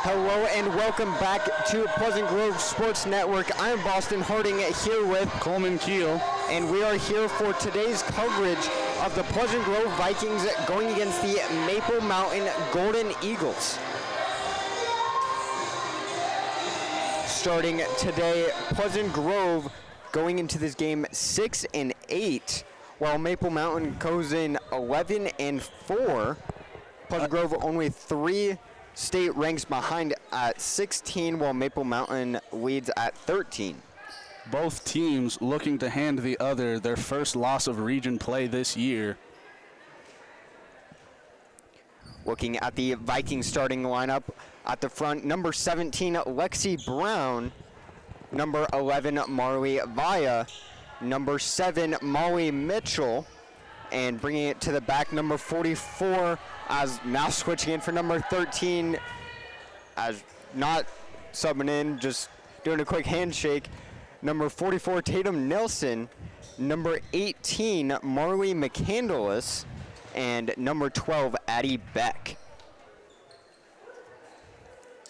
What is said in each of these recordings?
Hello and welcome back to Pleasant Grove Sports Network. I'm Boston Harding here with Coleman Keel, and we are here for today's coverage of the Pleasant Grove Vikings going against the Maple Mountain Golden Eagles. Starting today, Pleasant Grove going into this game 6-8, while Maple Mountain goes in 11-4. Pleasant Grove only 3 state ranks behind at 16, while Maple Mountain leads at 13. Both teams looking to hand the other their first loss of region play this year. Looking at the Vikings starting lineup at the front, number 17, Lexi Brown, number 11, Marley Vaya, number 7, Molly Mitchell, and bringing it to the back, number 44, as now switching in for number 13, as not subbing in, just doing a quick handshake, number 44, Tatum Nelson, number 18, Marley McCandless, and number 12, Addie Beck.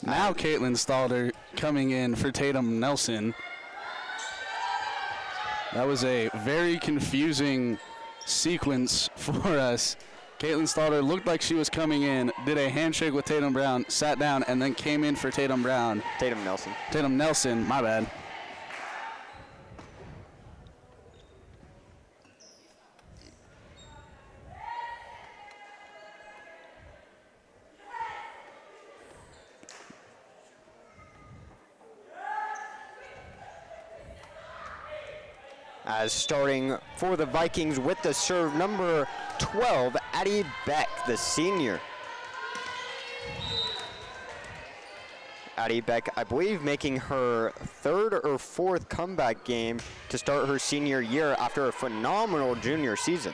Now Caitlin Stalder coming in for Tatum Nelson. That was a very confusing sequence for us. Caitlin Stalder looked like she was coming in, did a handshake with Tatum Brown, sat down, and then came in for Tatum Brown. Tatum Nelson. Tatum Nelson, my bad. As starting for the Vikings with the serve, number 12, Addie Beck, the senior. Addie Beck, I believe, making her 3rd or 4th comeback game to start her senior year after a phenomenal junior season.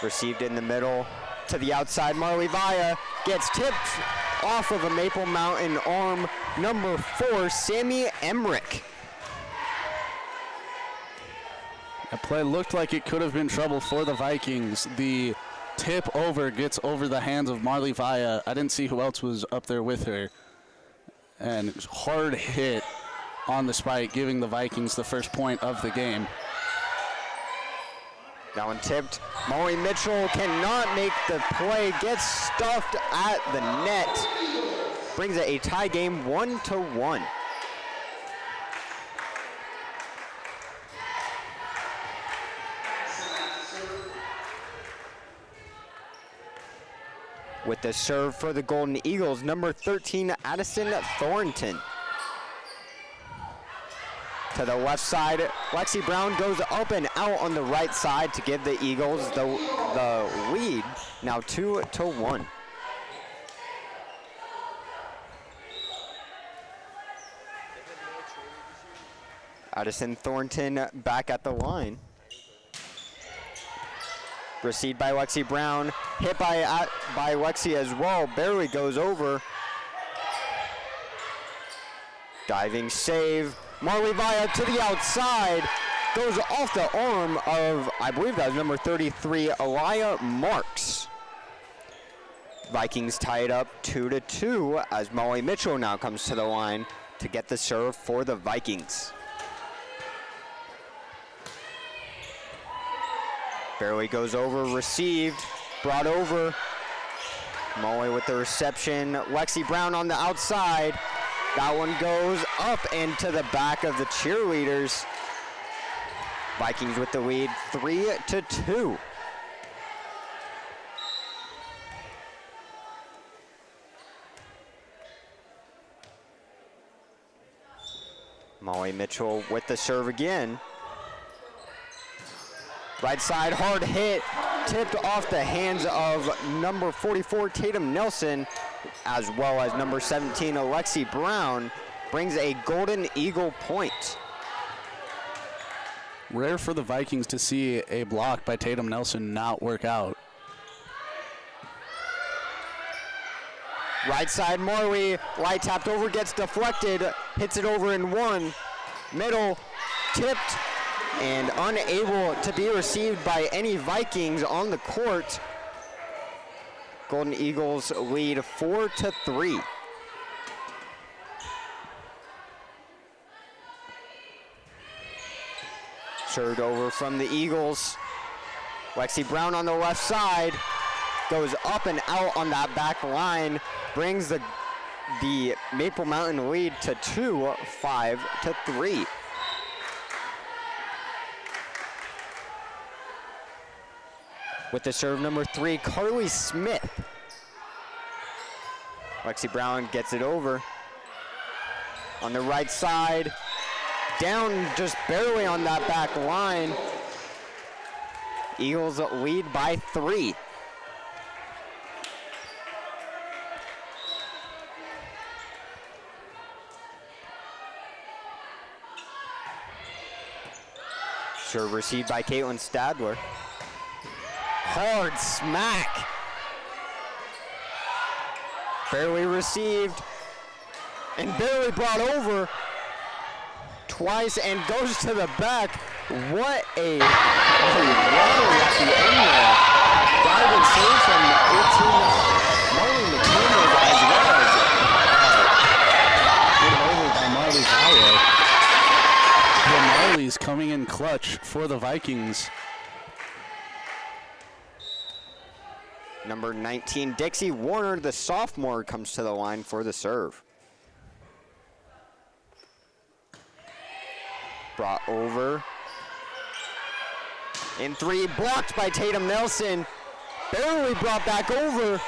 Received in the middle to the outside, Marley Vaya gets tipped off of a Maple Mountain arm, number 4, Sammy Emmerich. That play looked like it could have been trouble for the Vikings. The tip over gets over the hands of Marley Vaya. I didn't see who else was up there with her. And it was hard hit on the spike, giving the Vikings the first point of the game. That one tipped. Molly Mitchell cannot make the play, gets stuffed at the net. Brings it a tie game 1-1. With the serve for the Golden Eagles, number 13, Addison Thornton. To the left side, Lexi Brown goes up and out on the right side to give the Eagles the lead, now 2-1. Addison Thornton back at the line. Received by Lexi Brown, hit by Lexi as well, barely goes over. Diving save, Marley Vaya to the outside, goes off the arm of, I believe that was number 33, Elia Marks. Vikings tie it up 2-2 as Molly Mitchell now comes to the line to get the serve for the Vikings. Barely goes over, received, brought over. Molly with the reception. Lexi Brown on the outside. That one goes up and to the back of the cheerleaders. Vikings with the lead, 3-2. Molly Mitchell with the serve again. Right side, hard hit, tipped off the hands of number 44, Tatum Nelson, as well as number 17, Alexi Brown, brings a Golden Eagle point. Rare for the Vikings to see a block by Tatum Nelson not work out. Right side, Marley, light tapped over, gets deflected, hits it over in one. Middle, tipped, and unable to be received by any Vikings on the court. Golden Eagles lead 4-3. Served over from the Eagles. Lexi Brown on the left side. Goes up and out on that back line. Brings the Maple Mountain lead to 5-3. With the serve number 3, Carly Smith. Lexi Brown gets it over. On the right side, down just barely on that back line. Eagles lead by 3. Serve received by Caitlin Stadler. Hard smack. Barely received and barely brought over twice and goes to the back. What a rally at the end there. Diving save from 18 Marley McCain as well as over by Marley Vaya. The Marleys coming in clutch for the Vikings. Number 19, Dixie Warner, the sophomore, comes to the line for the serve. Brought over. In 3, blocked by Tatum Nelson. Barely brought back over.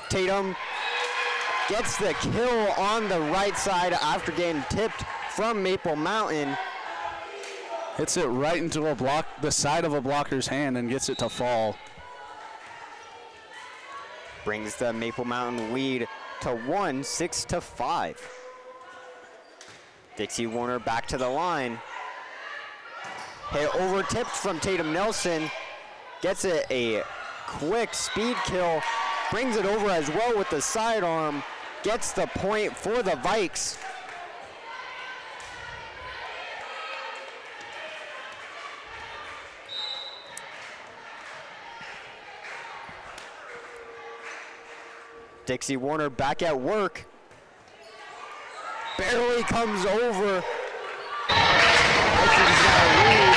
Tatum gets the kill on the right side after getting tipped from Maple Mountain. Hits it right into the side of a blocker's hand and gets it to fall. Brings the Maple Mountain lead to 6-5. Dixie Warner back to the line. Hit over tipped from Tatum Nelson. Gets it a quick speed kill. Brings it over as well with the sidearm. Gets the point for the Vikes. Dixie Warner back at work. Barely comes over. Vikings now lead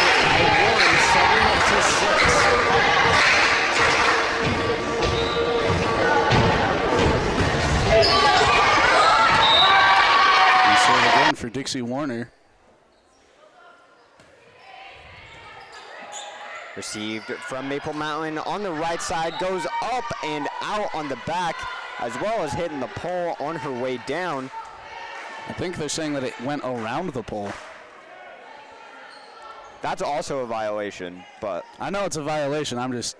by 7-6. And serve again for Dixie Warner. Received from Maple Mountain on the right side, goes up and out on the back, as well as hitting the pole on her way down. I think they're saying that it went around the pole. That's also a violation, but I know it's a violation. I'm just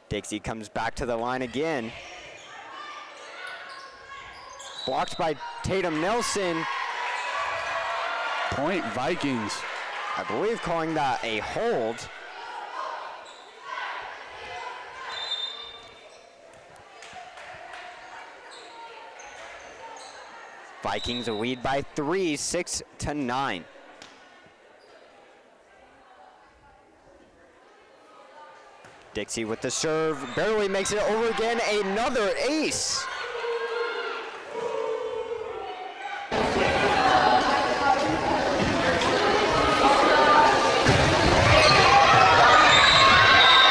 Dixie comes back to the line again. Blocked by Tatum Nelson. point Vikings. I believe calling that a hold. Vikings lead by 3, 6-9. Dixie with the serve, barely makes it over again, another ace.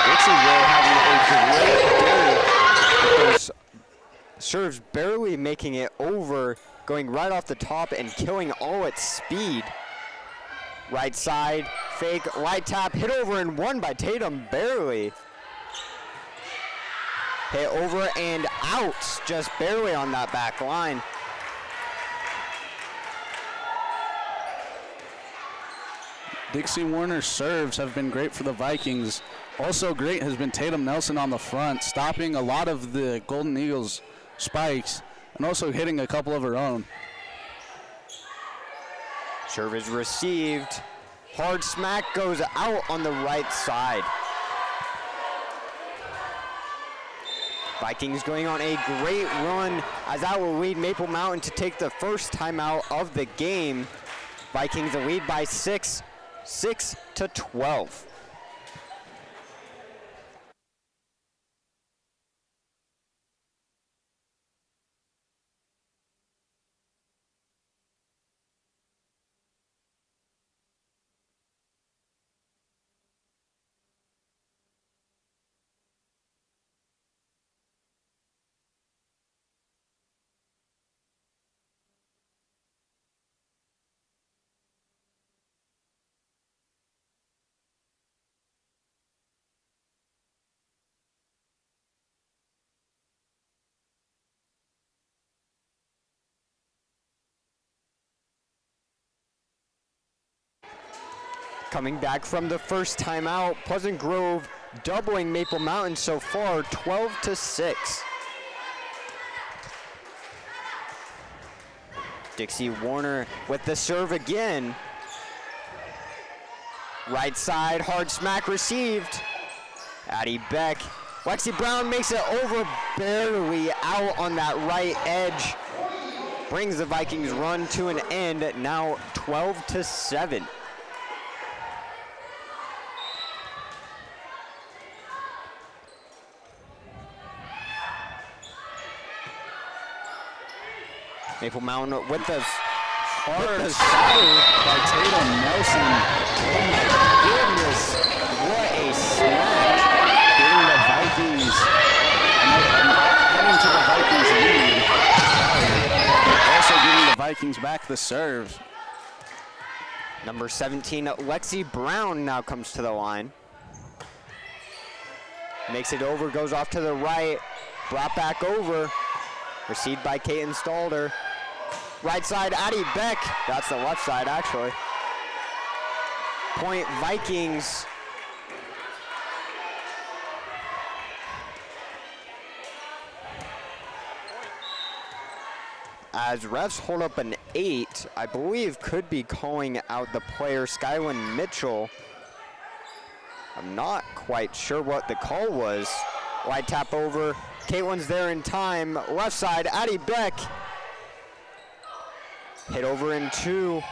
Dixie really having a great day with those serves, barely making it over, going right off the top and killing all its speed. Right side, fake, light tap, hit over and won by Tatum, barely. Hit over and out, just barely on that back line. Dixie Warner's serves have been great for the Vikings. Also great has been Tatum Nelson on the front, stopping a lot of the Golden Eagles' spikes and also hitting a couple of her own. Serve is received. Hard smack goes out on the right side. Vikings going on a great run as that will lead Maple Mountain to take the first timeout of the game. Vikings lead by 6, 6-12. Coming back from the first timeout, Pleasant Grove doubling Maple Mountain so far, 12-6. Dixie Warner with the serve again. Right side, hard smack received. Addie Beck. Lexi Brown makes it over, barely out on that right edge. Brings the Vikings run to an end, now 12-7. Maple Mountain with the hard shot by Tatum Nelson. Oh my goodness, what a smash. Giving the Vikings, heading to the Vikings lead. Also giving the Vikings back the serve. Number 17, Lexi Brown now comes to the line. Makes it over, goes off to the right, brought back over. Received by Kaiten Stalder. Right side, Addie Beck. That's the left side, actually. Point Vikings. As refs hold up an 8, I believe could be calling out the player Skylin Mitchell. I'm not quite sure what the call was. Wide tap over. Caitlin's there in time. Left side, Addie Beck. Hit over in 2.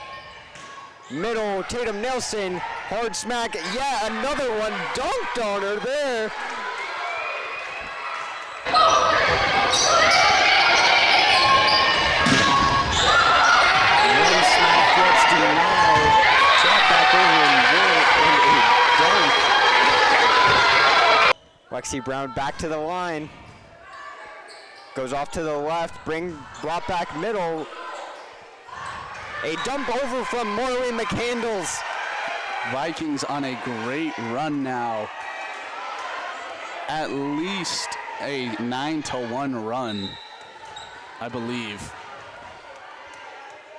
Middle, Tatum Nelson. Hard smack. Yeah, another one. Dunked on her there. One smack gets denied. Drop back over and a dunk. Lexi Brown back to the line. Goes off to the left, brought back middle. A dump over from Morley McCandles. Vikings on a great run now. At least a 9-1 run, I believe.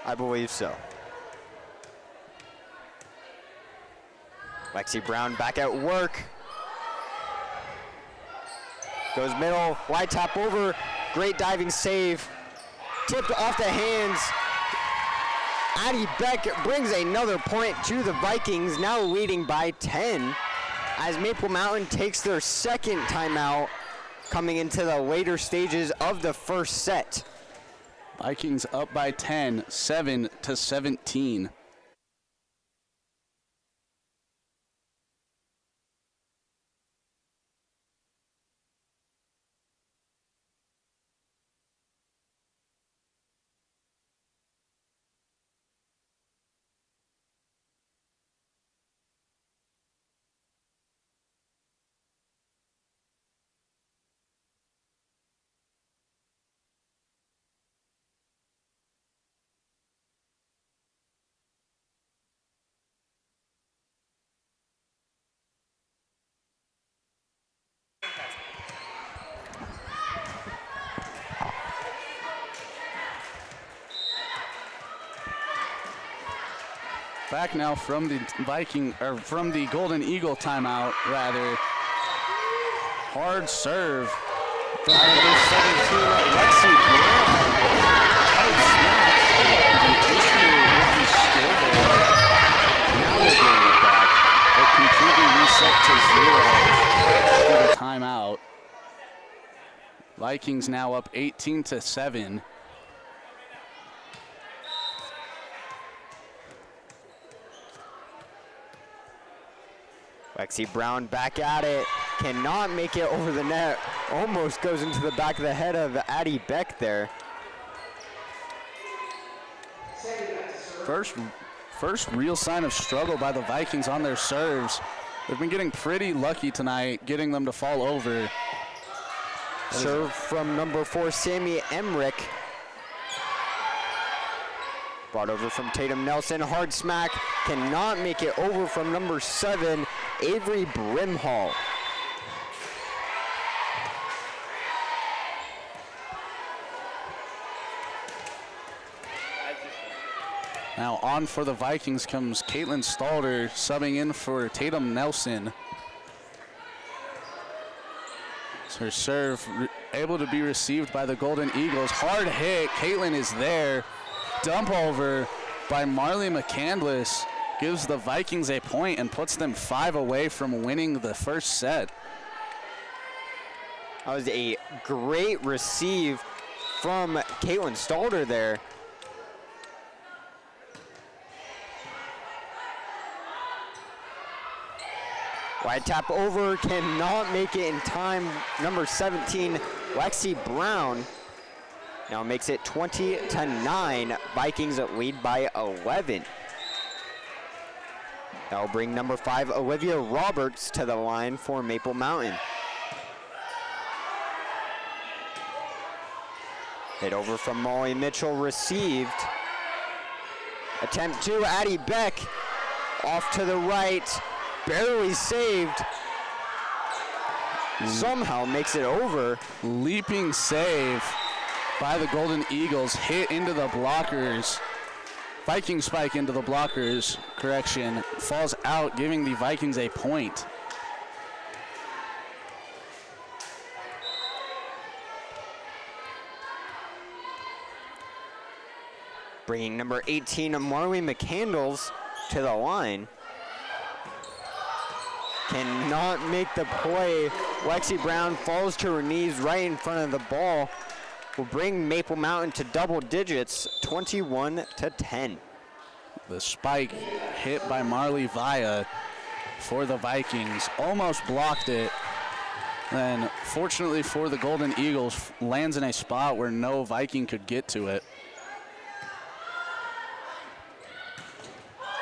I believe so. Lexi Brown back at work. Goes middle, wide tap over, great diving save. Tipped off the hands. Addie Beck brings another point to the Vikings, now leading by 10, as Maple Mountain takes their second timeout coming into the later stages of the first set. Vikings up by 10, 7-17. Back now from the from the Golden Eagle timeout, rather. Hard serve. Number 17, Lexi Brown. Hard smash. Now they're getting it back. It completely reset to 0 due to timeout. Vikings now up 18-7. Lexi Brown back at it, cannot make it over the net, almost goes into the back of the head of Addie Beck there. First real sign of struggle by the Vikings on their serves. They've been getting pretty lucky tonight, getting them to fall over. Serve from number 4, Sammy Emmerich. Brought over from Tatum Nelson, hard smack, cannot make it over from number 7, Avery Brimhall. Now on for the Vikings comes Caitlin Stalder, subbing in for Tatum Nelson. So her serve able to be received by the Golden Eagles. Hard hit, Caitlin is there. Dump over by Marley McCandless gives the Vikings a point and puts them 5 away from winning the first set. That was a great receive from Caitlin Stalder there. Wide tap over, cannot make it in time. Number 17, Lexi Brown. Now makes it 20-9. Vikings lead by 11. That'll bring number 5, Olivia Roberts, to the line for Maple Mountain. Hit over from Molly Mitchell, received. Attempt 2, Addie Beck, off to the right. Barely saved. Somehow makes it over. Leaping save by the Golden Eagles, hit into the blockers. Viking spike into the blockers, correction, falls out, giving the Vikings a point. Bringing number 18, Marley McCandles, to the line. Cannot make the play. Lexi Brown falls to her knees right in front of the ball. Will bring Maple Mountain to double digits, 21-10. The spike hit by Marley Via for the Vikings. Almost blocked it. Then, fortunately for the Golden Eagles, lands in a spot where no Viking could get to it.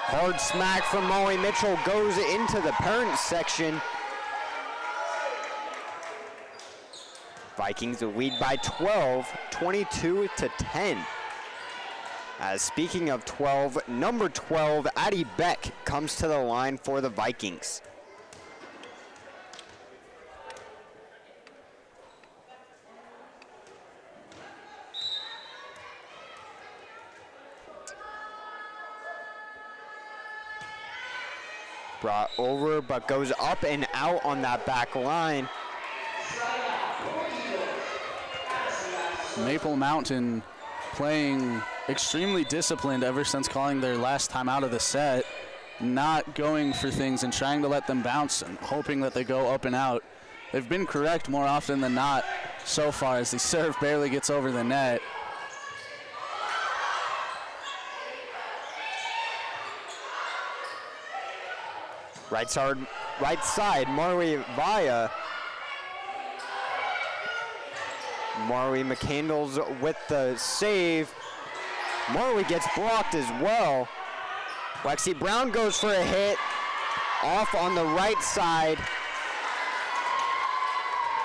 Hard smack from Molly Mitchell goes into the parent section. Vikings lead by 12, 22-10. As speaking of 12, number 12, Addie Beck, comes to the line for the Vikings. Brought over, but goes up and out on that back line. Maple Mountain playing extremely disciplined ever since calling their last time out of the set, not going for things and trying to let them bounce and hoping that they go up and out. They've been correct more often than not so far, as the serve barely gets over the net. Right side, Marley Via. Marley McCandles with the save. Marley gets blocked as well. Lexi Brown goes for a hit. Off on the right side.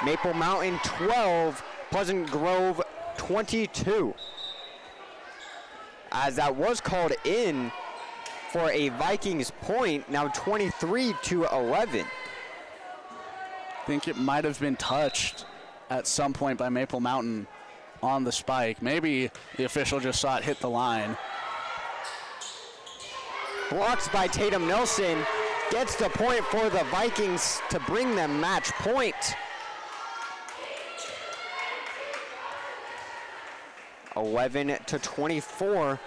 Maple Mountain 12, Pleasant Grove 22. As that was called in for a Vikings point, now 23-11. I think it might have been touched at some point by Maple Mountain on the spike. Maybe the official just saw it hit the line. Blocked by Tatum Nelson, gets the point for the Vikings to bring them match point. 11-24.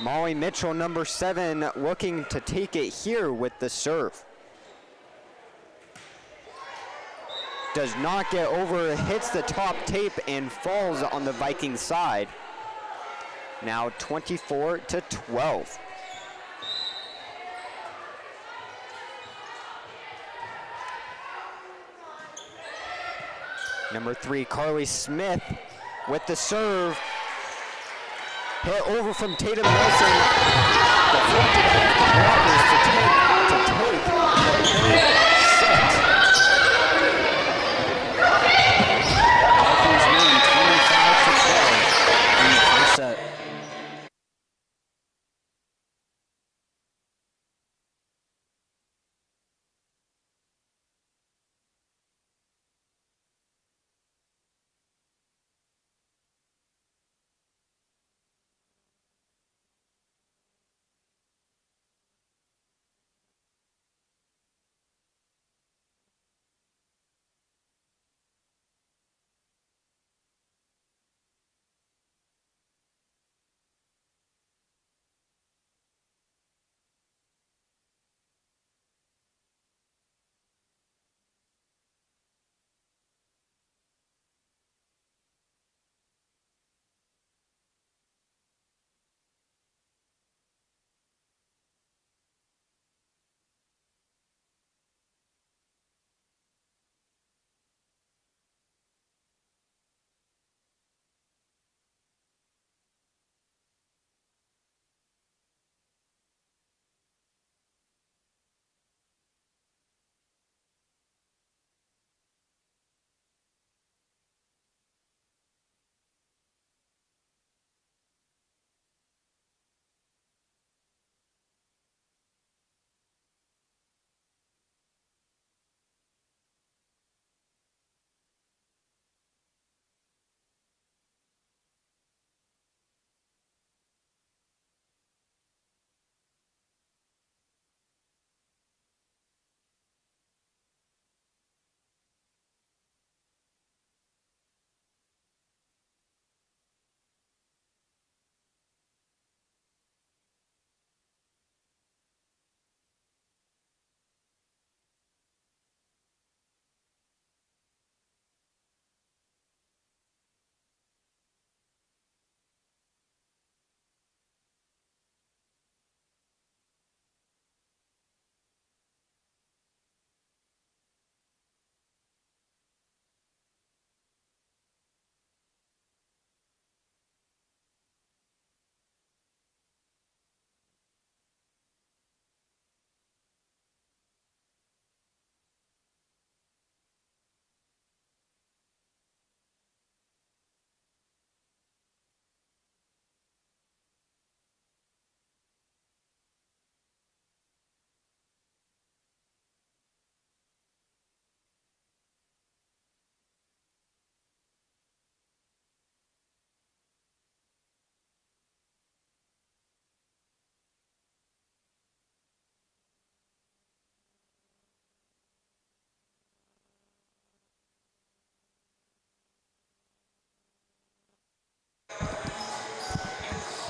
Molly Mitchell, number 7, looking to take it here with the serve. Does not get over, hits the top tape and falls on the Viking side. Now 24-12. Number 3, Carly Smith with the serve. Hit over from Tatum Wilson. Deflected off the blockers to take the third set. Vikings win 25-12 in the first set.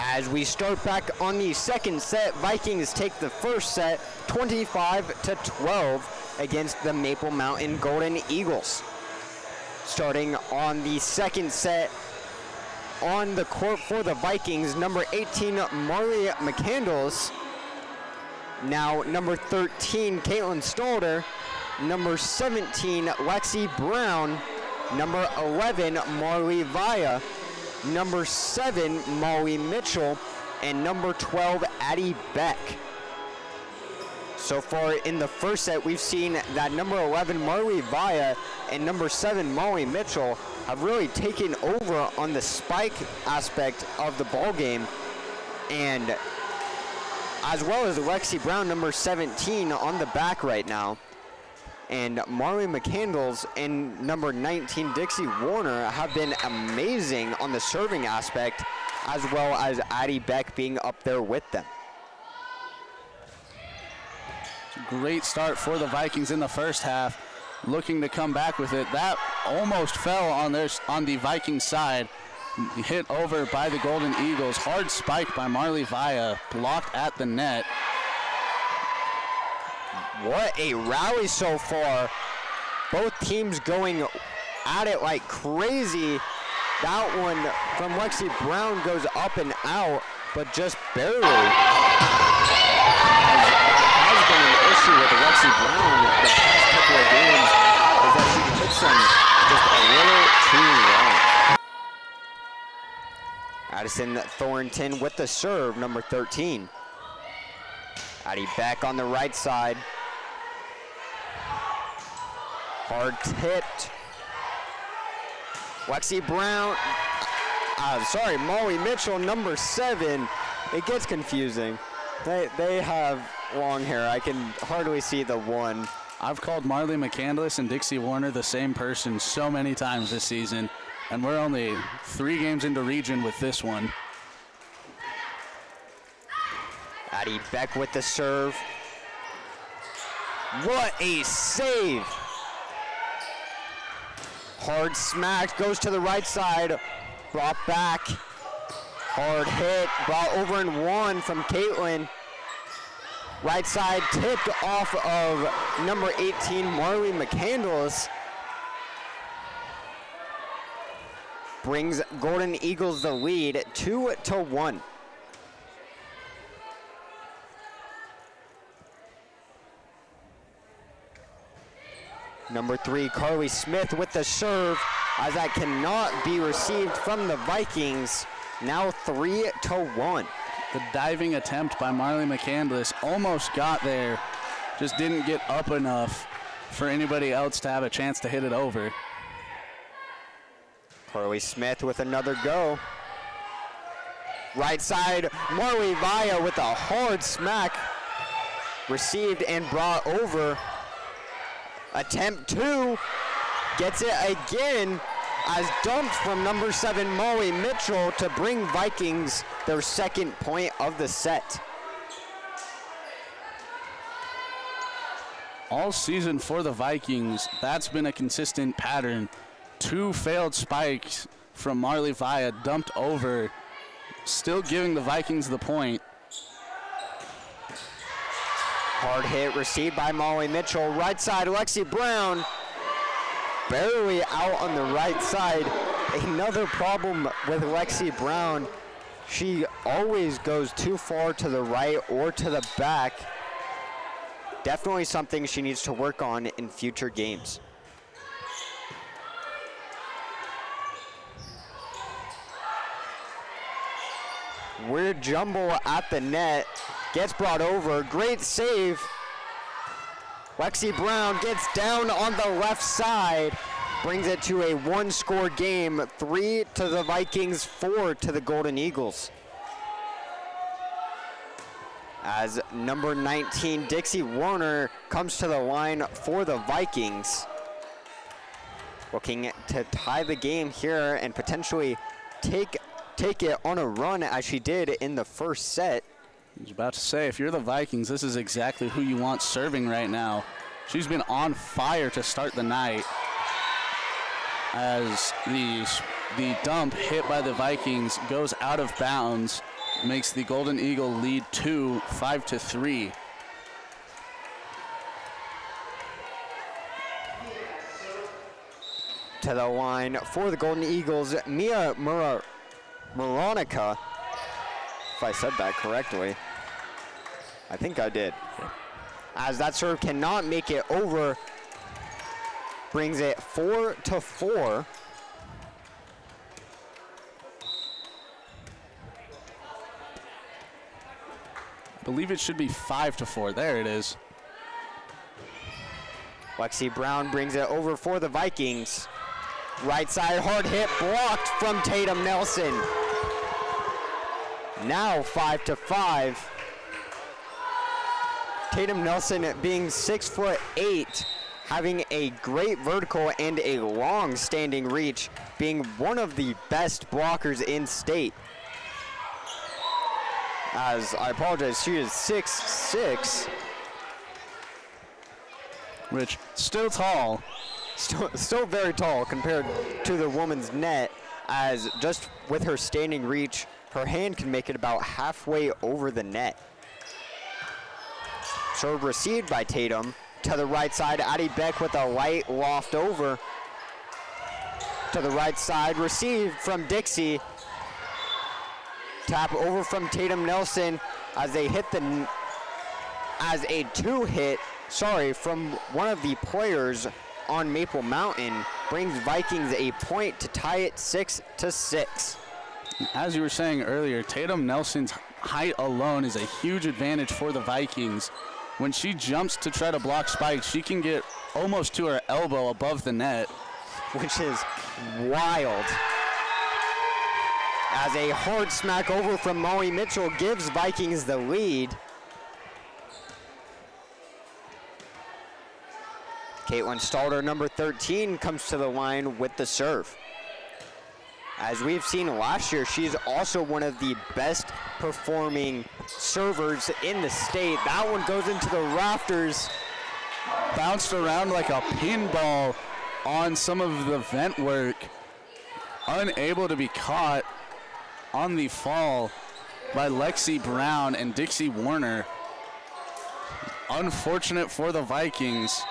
As we start back on the second set, Vikings take the first set 25-12 against the Maple Mountain Golden Eagles. Starting on the second set, on the court for the Vikings, number 18, Marley McCandles. Now number 13, Caitlin Stalder. Number 17, Lexi Brown. Number 11, Marley Vaya. Number 7, Molly Mitchell. And number 12, Addie Beck. So far in the first set, we've seen that number 11, Marley Vaya, and number 7, Molly Mitchell have really taken over on the spike aspect of the ball game, and as well as Lexi Brown, number 17, on the back right now. And Marley McCandles and number 19, Dixie Warner, have been amazing on the serving aspect, as well as Addie Beck being up there with them. Great start for the Vikings in the first half, looking to come back with it. That almost fell on the Vikings side. Hit over by the Golden Eagles. Hard spike by Marley Vaya, blocked at the net. What a rally so far. Both teams going at it like crazy. That one from Lexi Brown goes up and out, but just barely. Has been an issue with Lexi Brown the past couple of games, is that she can hits him just a little too long. Addison Thornton with the serve, number 13. Addie back on the right side. Hard tipped. Lexi Brown, Molly Mitchell, number 7. It gets confusing. They have long hair. I can hardly see the 1. I've called Marley McCandless and Dixie Warner the same person so many times this season, and we're only 3 games into region with this one. Addie Beck with the serve. What a save! Hard smack, goes to the right side, brought back. Hard hit, brought over and 1 from Caitlin. Right side tipped off of number 18, Marley McCandless. Brings Golden Eagles the lead 2-1. Number 3, Carly Smith with the serve, as that cannot be received from the Vikings. Now 3-1. The diving attempt by Marley McCandless almost got there, just didn't get up enough for anybody else to have a chance to hit it over. Carly Smith with another go. Right side, Marley Vaya with a hard smack. Received and brought over. Attempt 2, gets it again, as dumped from number 7, Molly Mitchell, to bring Vikings their 2nd point of the set. All season for the Vikings, that's been a consistent pattern. 2 failed spikes from Marley Vaya, dumped over, still giving the Vikings the point. Hard hit received by Molly Mitchell. Right side, Lexi Brown. Barely out on the right side. Another problem with Lexi Brown. She always goes too far to the right or to the back. Definitely something she needs to work on in future games. Weird jumble at the net. Gets brought over. Great save. Lexi Brown gets down on the left side. Brings it to a 1-score game. 3 to the Vikings, 4 to the Golden Eagles. As number 19, Dixie Warner, comes to the line for the Vikings. Looking to tie the game here and potentially take it on a run as she did in the first set. I was about to say, if you're the Vikings, this is exactly who you want serving right now. She's been on fire to start the night, as the dump hit by the Vikings goes out of bounds, makes the Golden Eagle lead 5-3. To the line for the Golden Eagles, Mia Moronica, if I said that correctly. I think I did. As that serve cannot make it over, brings it 4-4. I believe it should be 5-4. There it is. Lexi Brown brings it over for the Vikings. Right side hard hit blocked from Tatum Nelson. Now 5-5. Tatum Nelson, being 6'8", having a great vertical and a long standing reach, being one of the best blockers in state. As I apologize, she is 6'6". Which, still tall. Still very tall compared to the woman's net, as just with her standing reach, her hand can make it about halfway over the net. Serve received by Tatum. To the right side, Addie Beck with a light loft over. To the right side, received from Dixie. Tap over from Tatum Nelson as they hit as a 2-hit, from one of the players on Maple Mountain brings Vikings a point to tie it 6-6. As you were saying earlier, Tatum Nelson's height alone is a huge advantage for the Vikings. When she jumps to try to block spikes, she can get almost to her elbow above the net. Which is wild. As a hard smack over from Molly Mitchell gives Vikings the lead. Caitlin Stalder, number 13, comes to the line with the serve. As we've seen last year, she's also one of the best performing servers in the state. That one goes into the rafters. Bounced around like a pinball on some of the vent work. Unable to be caught on the fall by Lexi Brown and Dixie Warner. Unfortunate for the Vikings.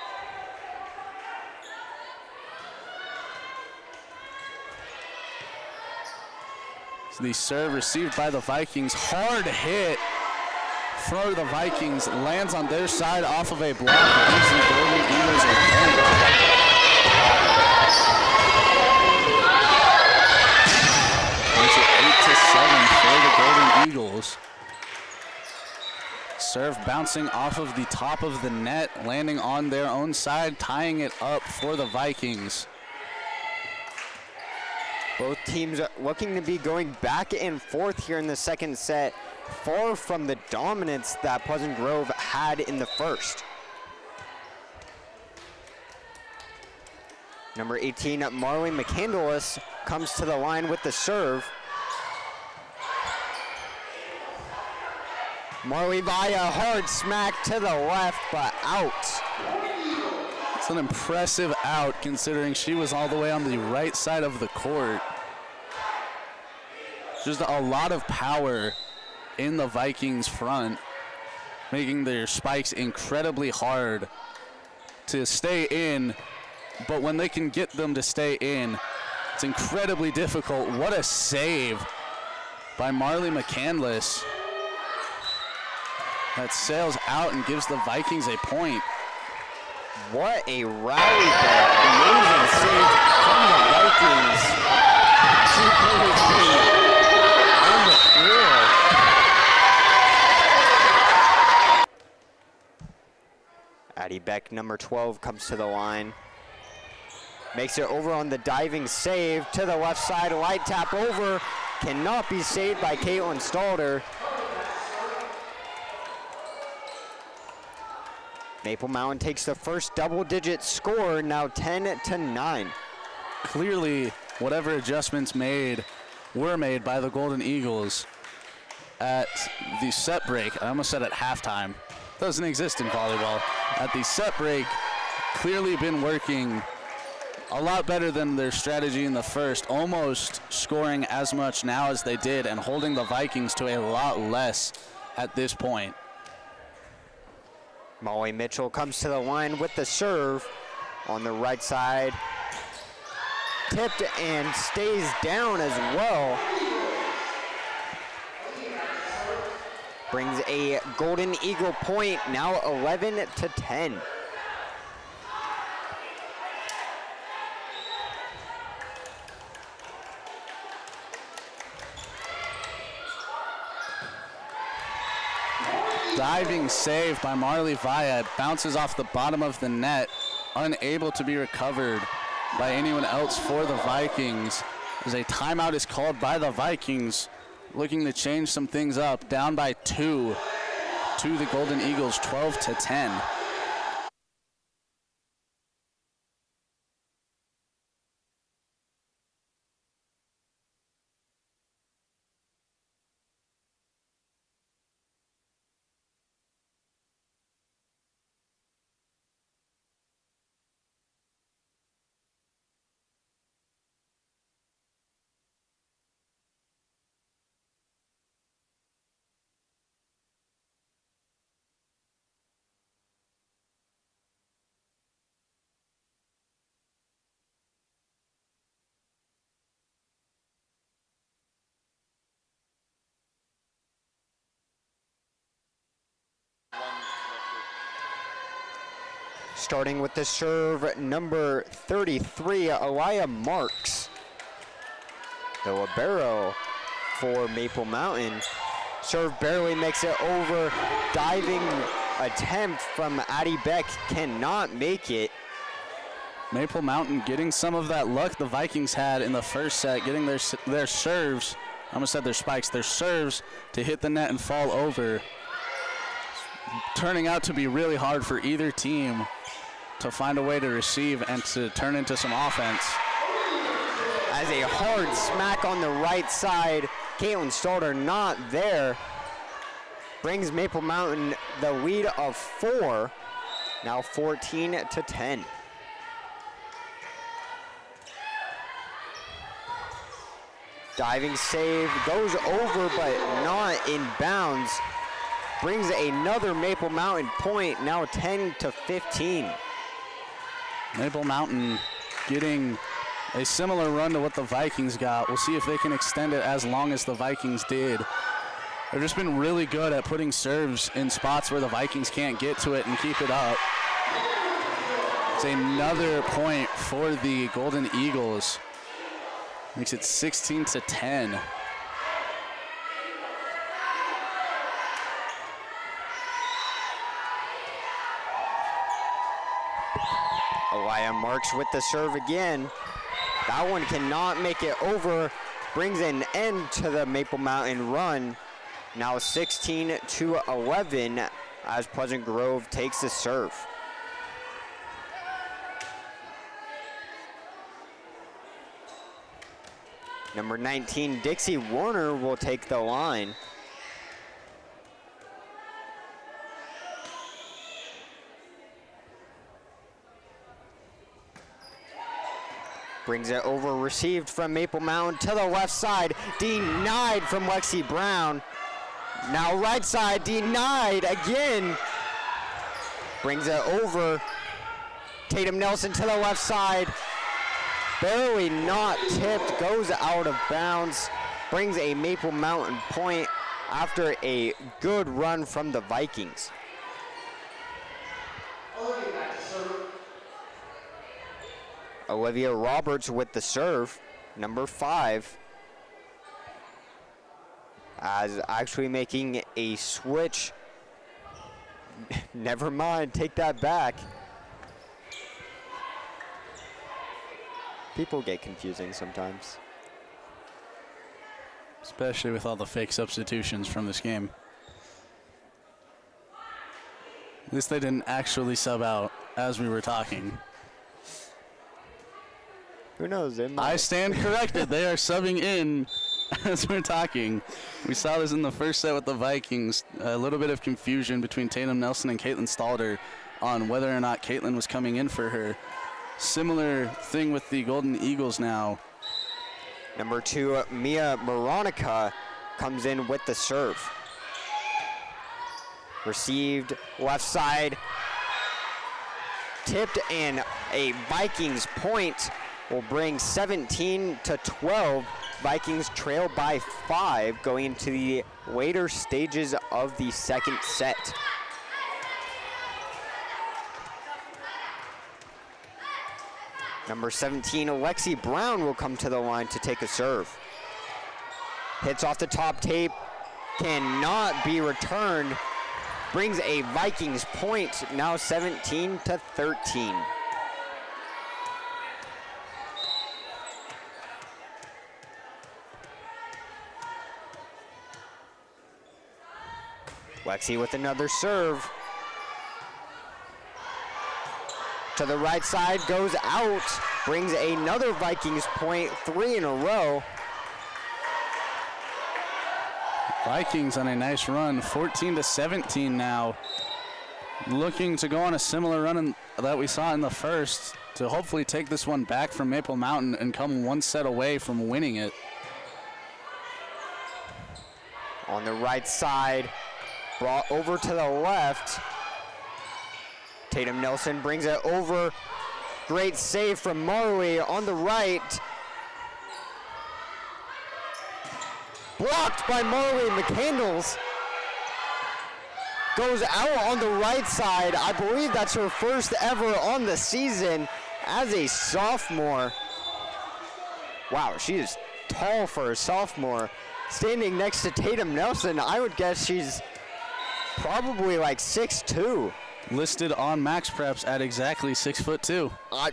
The serve received by the Vikings, hard hit for the Vikings, lands on their side off of a block, gives the Golden Eagles a point. Makes it 8-7 for the Golden Eagles. Serve bouncing off of the top of the net, landing on their own side, tying it up for the Vikings. Both teams are looking to be going back and forth here in the second set, far from the dominance that Pleasant Grove had in the first. Number 18, Marley McCandless, comes to the line with the serve. Marley by a hard smack to the left, but out. It's an impressive out considering she was all the way on the right side of the court. Just a lot of power in the Vikings front, making their spikes incredibly hard to stay in, but when they can get them to stay in, it's incredibly difficult. What a save by Marley McCandless. That sails out and gives the Vikings a point. What a rally there. Amazing save from the Vikings. On the floor. Addie Beck, number 12, comes to the line. Makes it over on the diving save to the left side. Light tap over. Cannot be saved by Caitlin Stalder. Maple Mountain takes the first double-digit score, now 10-9. Clearly, whatever adjustments were made by the Golden Eagles at the set break. I almost said at halftime. Doesn't exist in volleyball. At the set break, clearly been working a lot better than their strategy in the first, almost scoring as much now as they did and holding the Vikings to a lot less at this point. Molly Mitchell comes to the line with the serve on the right side. Tipped and stays down as well. Brings a Golden Eagle point, now 11-10. Diving save by Marley Via. It bounces off the bottom of the net, unable to be recovered by anyone else for the Vikings. As a timeout is called by the Vikings, looking to change some things up. Down by 2 to the Golden Eagles, 12-10. Starting with the serve, number 33, Elia Marks. The libero for Maple Mountain. Serve barely makes it over. Diving attempt from Addie Beck cannot make it. Maple Mountain getting some of that luck the Vikings had in the first set, getting their serves, I almost said their spikes, their serves to hit the net and fall over. Turning out to be really hard for either team to find a way to receive and to turn into some offense. As a hard smack on the right side, Caitlin Stalder not there. Brings Maple Mountain the lead of 4, now 14-10. Diving save, goes over but not in bounds. Brings another Maple Mountain point, now 10-15. Maple Mountain getting a similar run to what the Vikings got. We'll see if they can extend it as long as the Vikings did. They've just been really good at putting serves in spots where the Vikings can't get to it and keep it up. It's another point for the Golden Eagles. Makes it 16-10. Elia Marks with the serve again. That one cannot make it over. Brings an end to the Maple Mountain run. Now 16-11 as Pleasant Grove takes the serve. Number 19, Dixie Warner will take the line. Brings it over, received from Maple Mountain to the left side, denied from Lexi Brown. Now right side, denied again. Brings it over, Tatum Nelson to the left side. Barely not tipped, goes out of bounds. Brings a Maple Mountain point after a good run from the Vikings. Olivia Roberts with the serve, number 5. As actually making a switch. Never mind, take that back. People get confusing sometimes. Especially with all the fake substitutions from this game. At least they didn't actually sub out as we were talking. Who knows? I stand corrected. They are subbing in as we're talking. We saw this in the first set with the Vikings. A little bit of confusion between Tatum Nelson and Caitlin Stalder on whether or not Caitlin was coming in for her. Similar thing with the Golden Eagles now. Number 2, Mia Moronica comes in with the serve. Received, left side, tipped, and a Vikings point will bring 17-12. Vikings trail by 5 going into the later stages of the second set. Number 17, Alexi Brown will come to the line to take a serve. Hits off the top tape, cannot be returned. Brings a Vikings point, now 17-13. Lexi with another serve. To the right side, goes out, brings another Vikings point, 3 in a row. Vikings on a nice run, 14-17 now. Looking to go on a similar run that we saw in the first to hopefully take this one back from Maple Mountain and come one set away from winning it. On the right side, brought over to the left. Tatum Nelson brings it over. Great save from Marley on the right. Blocked by Marley McCandles. goes out on the right side. I believe that's her first ever on the season as a sophomore. Wow, she is tall for a sophomore. Standing next to Tatum Nelson, I would guess she's probably like 6'2". Listed on Max Preps at exactly 6'2". I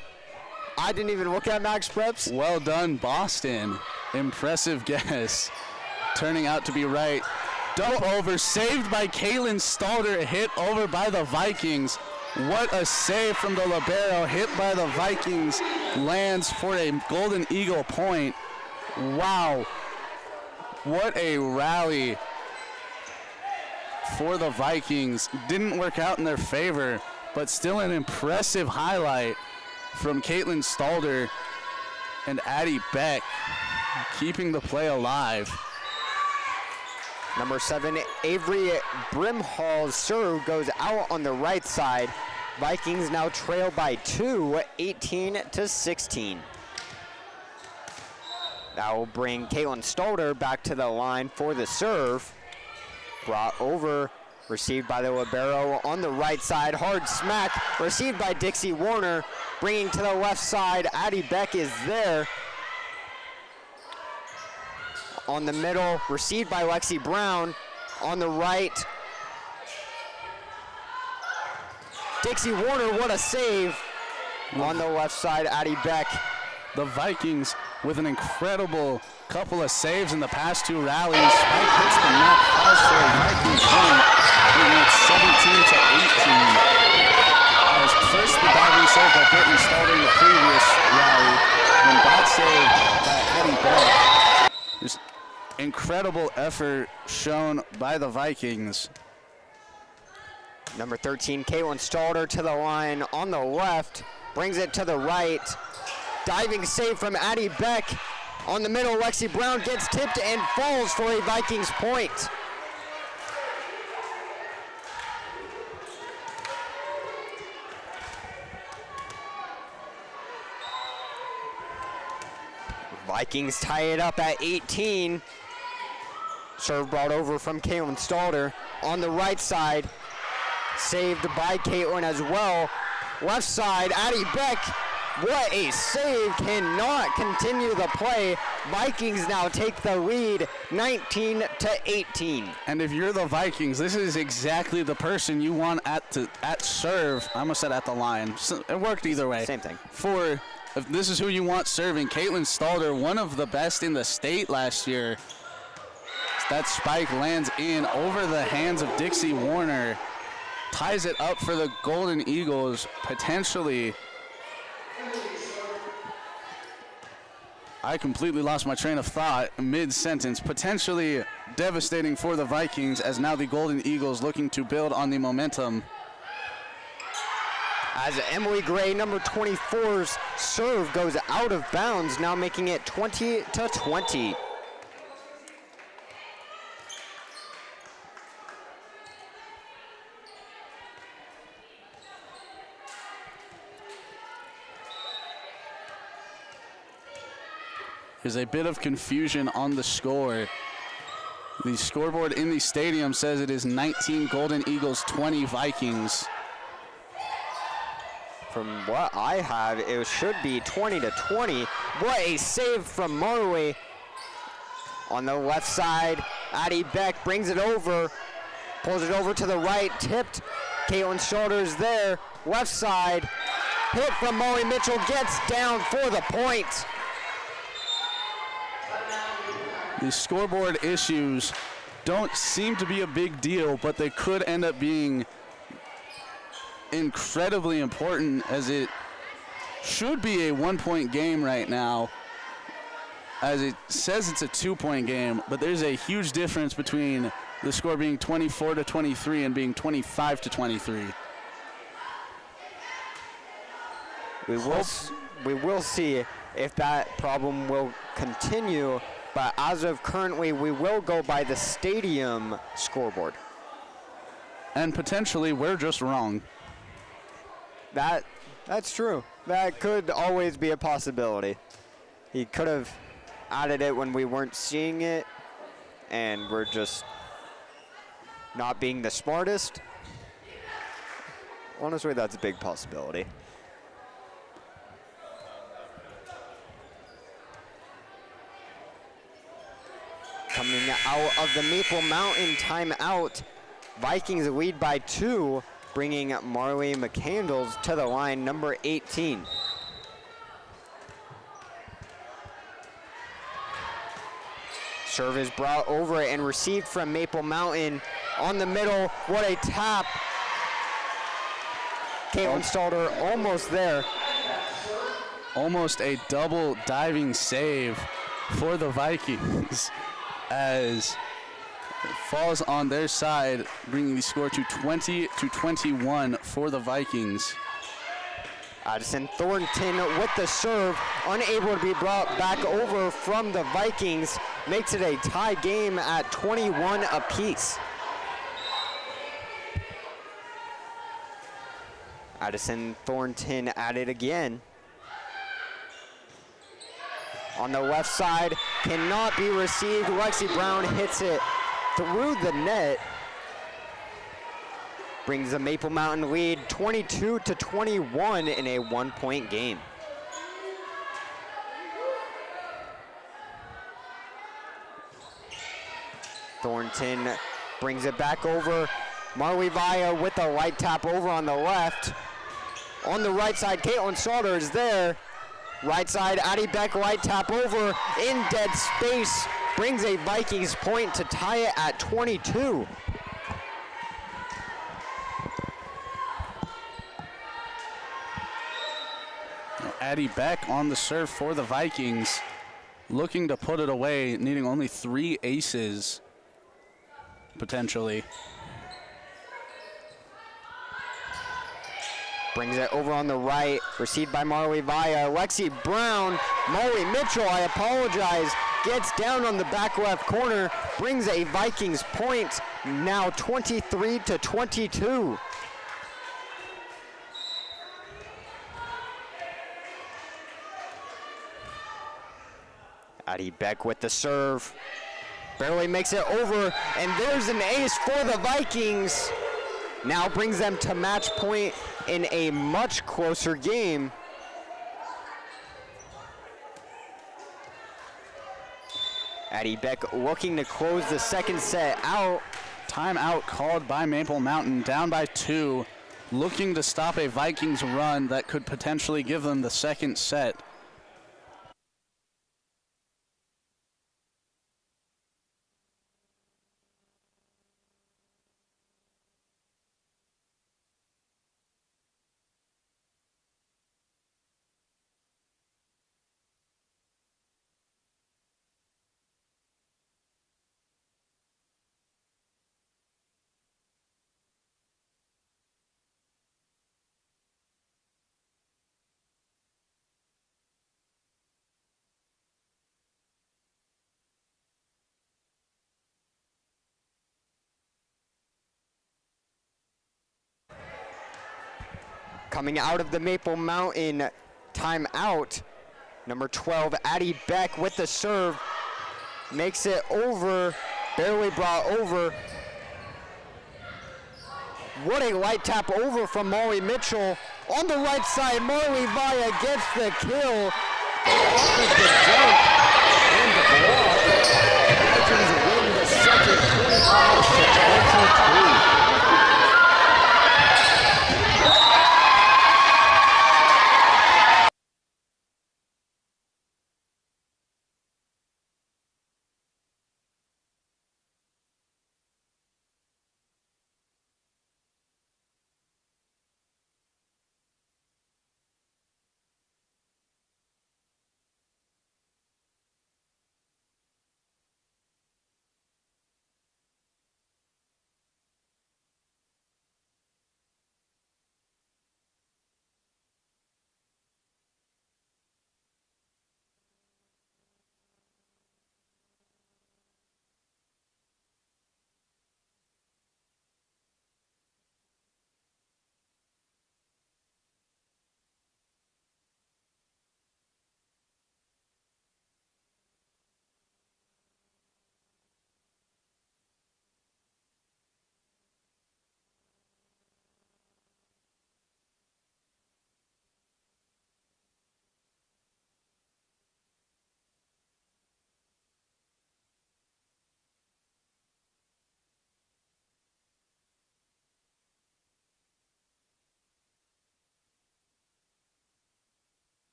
didn't even look at Max Preps. Well done, Boston. Impressive guess. Turning out to be right. Dump over, saved by Kaylin Stalder, hit over by the Vikings. What a save from the libero, hit by the Vikings, lands for a Golden Eagle point. Wow. What a rally for the Vikings. Didn't work out in their favor, but still an impressive highlight from Caitlin Stalder and Addie Beck, keeping the play alive. Number 7, Avery Brimhall's serve goes out on the right side. Vikings now trail by 2, 18-16. That will bring Caitlin Stalder back to the line for the serve. Brought over, received by the libero on the right side. Hard smack, received by Dixie Warner. Bringing to the left side, Addie Beck is there. On the middle, received by Lexi Brown. On the right, Dixie Warner, what a save. On the left side, Addie Beck. The Vikings with an incredible couple of saves in the past 2 rallies. Spike hits the net, falls for a Viking point, bringing it 17-18. As first the diving save by Brittany Stalder in the previous rally, and that save by Addie Beck. Just incredible effort shown by the Vikings. Number 13, Caitlin Stalder to the line on the left, brings it to the right. Diving save from Addie Beck. On the middle, Lexi Brown gets tipped and falls for a Vikings point. Vikings tie it up at 18. Serve brought over from Caitlin Stalder. On the right side, saved by Caitlin as well. Left side, Addie Beck. What a save, cannot continue the play. Vikings now take the lead 19-18. And if you're the Vikings, this is exactly the person you want at serve. I almost said at the line. So it worked either way. Same thing. If this is who you want serving, Caitlin Stalder, one of the best in the state last year. That spike lands in over the hands of Dixie Warner. Ties it up for the Golden Eagles, potentially. I completely lost my train of thought mid-sentence. Potentially devastating for the Vikings, as now the Golden Eagles looking to build on the momentum. As Emily Gray, number 24's serve goes out of bounds, now making it 20-20. There's a bit of confusion on the score. The scoreboard in the stadium says it is 19 Golden Eagles, 20 Vikings. From what I have, it should be 20-20. What a save from Marley. On the left side, Addie Beck brings it over, pulls it over to the right, tipped. Caitlin Stalder's there. Left side, hit from Molly Mitchell, gets down for the point. The scoreboard issues don't seem to be a big deal, but they could end up being incredibly important, as it should be a 1-point game right now, as it says it's a 2-point game, but there's a huge difference between the score being 24-23 and being 25-23. We will see if that problem will continue, but as of currently, we will go by the stadium scoreboard. And potentially, we're just wrong. That's true. That could always be a possibility. He could have added it when we weren't seeing it, and we're just not being the smartest. Honestly, that's a big possibility. Coming out of the Maple Mountain timeout, Vikings lead by 2, bringing Marley McCandles to the line, number 18. Serve is brought over and received from Maple Mountain on the middle. What a tap. Caitlin Stalder almost there. Almost a double diving save for the Vikings as it falls on their side, bringing the score to 20-21 for the Vikings. Addison Thornton with the serve, unable to be brought back over from the Vikings, makes it a tie game at 21 apiece. Addison Thornton at it again. On the left side, cannot be received. Lexi Brown hits it through the net. Brings the Maple Mountain lead 22-21 in a 1-point game. Thornton brings it back over. Marley Vaya with the light tap over on the left. On the right side, Caitlin Sauter is there. Right side, Addie Beck light tap over in dead space. Brings a Vikings point to tie it at 22. Addie Beck on the serve for the Vikings, looking to put it away, needing only 3 aces, potentially. Brings it over on the right, received by Marley Vaya. Lexi Brown, Molly Mitchell, I apologize, gets down on the back left corner, brings a Vikings point, now 23-22. Addie Beck with the serve, barely makes it over, and there's an ace for the Vikings. Now brings them to match point in a much closer game. Addie Beck looking to close the second set out. Timeout called by Maple Mountain, down by 2, looking to stop a Vikings run that could potentially give them the second set. Coming out of the Maple Mountain timeout, number 12, Addie Beck with the serve, makes it over, barely brought over. What a light tap over from Molly Mitchell. On the right side, Marley Vaya gets the kill off of the jump and the block. Vikings win the second 25-22.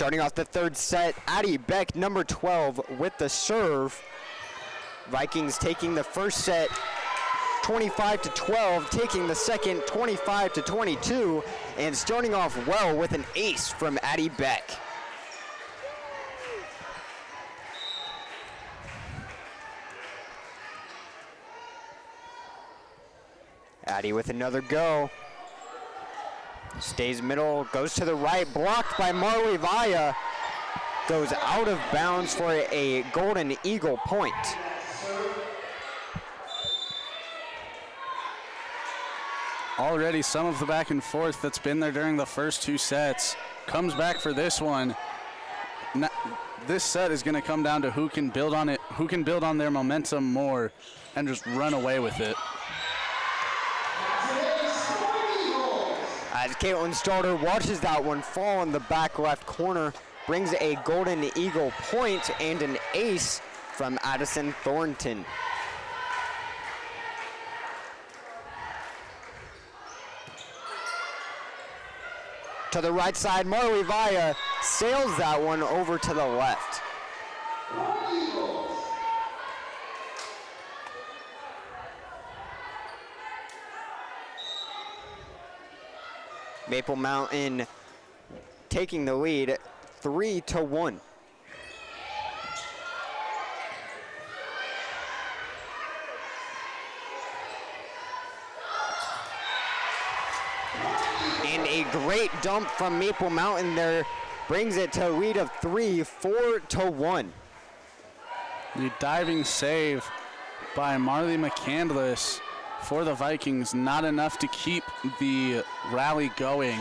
Starting off the third set, Addie Beck, number 12, with the serve. Vikings taking the first set 25-12, taking the second 25-22, and starting off well with an ace from Addie Beck. Addie with another go. Stays middle, goes to the right, blocked by Marley Vaya. Goes out of bounds for a Golden Eagle point. Already some of the back and forth that's been there during the first two sets comes back for this one. This set is going to come down to who can build on it, who can build on their momentum more and just run away with it. As Caitlin Starter watches that one fall in the back left corner, brings a Golden Eagle point and an ace from Addison Thornton. To the right side, Marley Vaya sails that one over to the left. Maple Mountain taking the lead 3-1. And a great dump from Maple Mountain there brings it to a lead of 4-1. The diving save by Marley McCandless for the Vikings, not enough to keep the rally going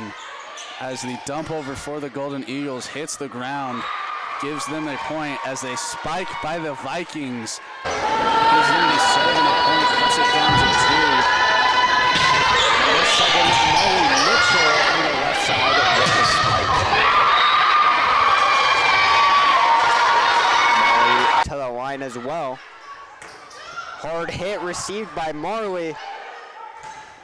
as the dump over for the Golden Eagles hits the ground, gives them a point as they spike by the Vikings. Gives them the 7 a point, cuts it down to 2. And this second, Molly Mitchell on the left side with the spike. Molly to the line as well. Hard hit received by Marley.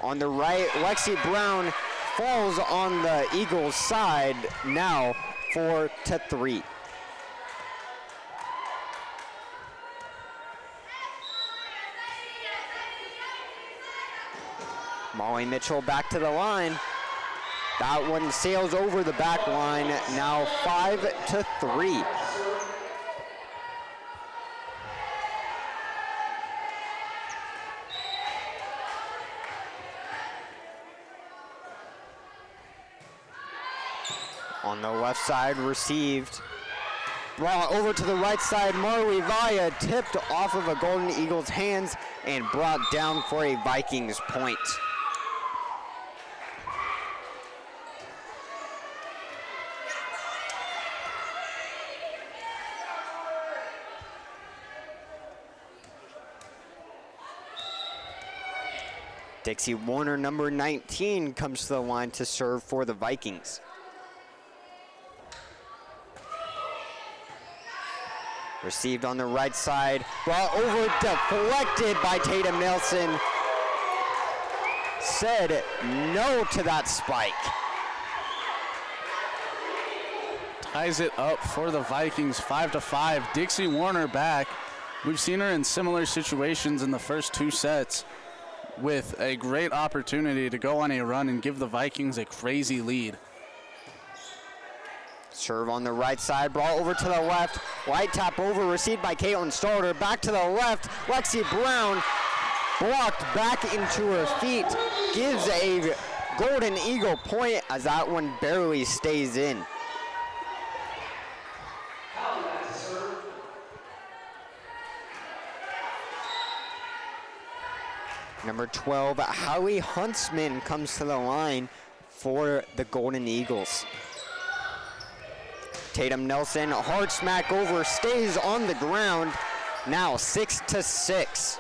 On the right, Lexi Brown falls on the Eagles' side, now 4-3. Molly Mitchell back to the line. That one sails over the back line, now 5-3. On the left side, received. Brought over to the right side, Marley Vaya tipped off of a Golden Eagles' hands and brought down for a Vikings point. Dixie Warner, number 19, comes to the line to serve for the Vikings. Received on the right side, brought over, deflected by Tatum Nelson. Said no to that spike. Ties it up for the Vikings, 5-5. Dixie Warner back. We've seen her in similar situations in the first two sets with a great opportunity to go on a run and give the Vikings a crazy lead. Serve on the right side, ball over to the left. Light tap over, received by Caitlin Starter. Back to the left, Lexi Brown blocked back into her feet. Gives a Golden Eagle point as that one barely stays in. Number 12, Howie Huntsman comes to the line for the Golden Eagles. Tatum Nelson, hard smack over, stays on the ground. Now 6-6.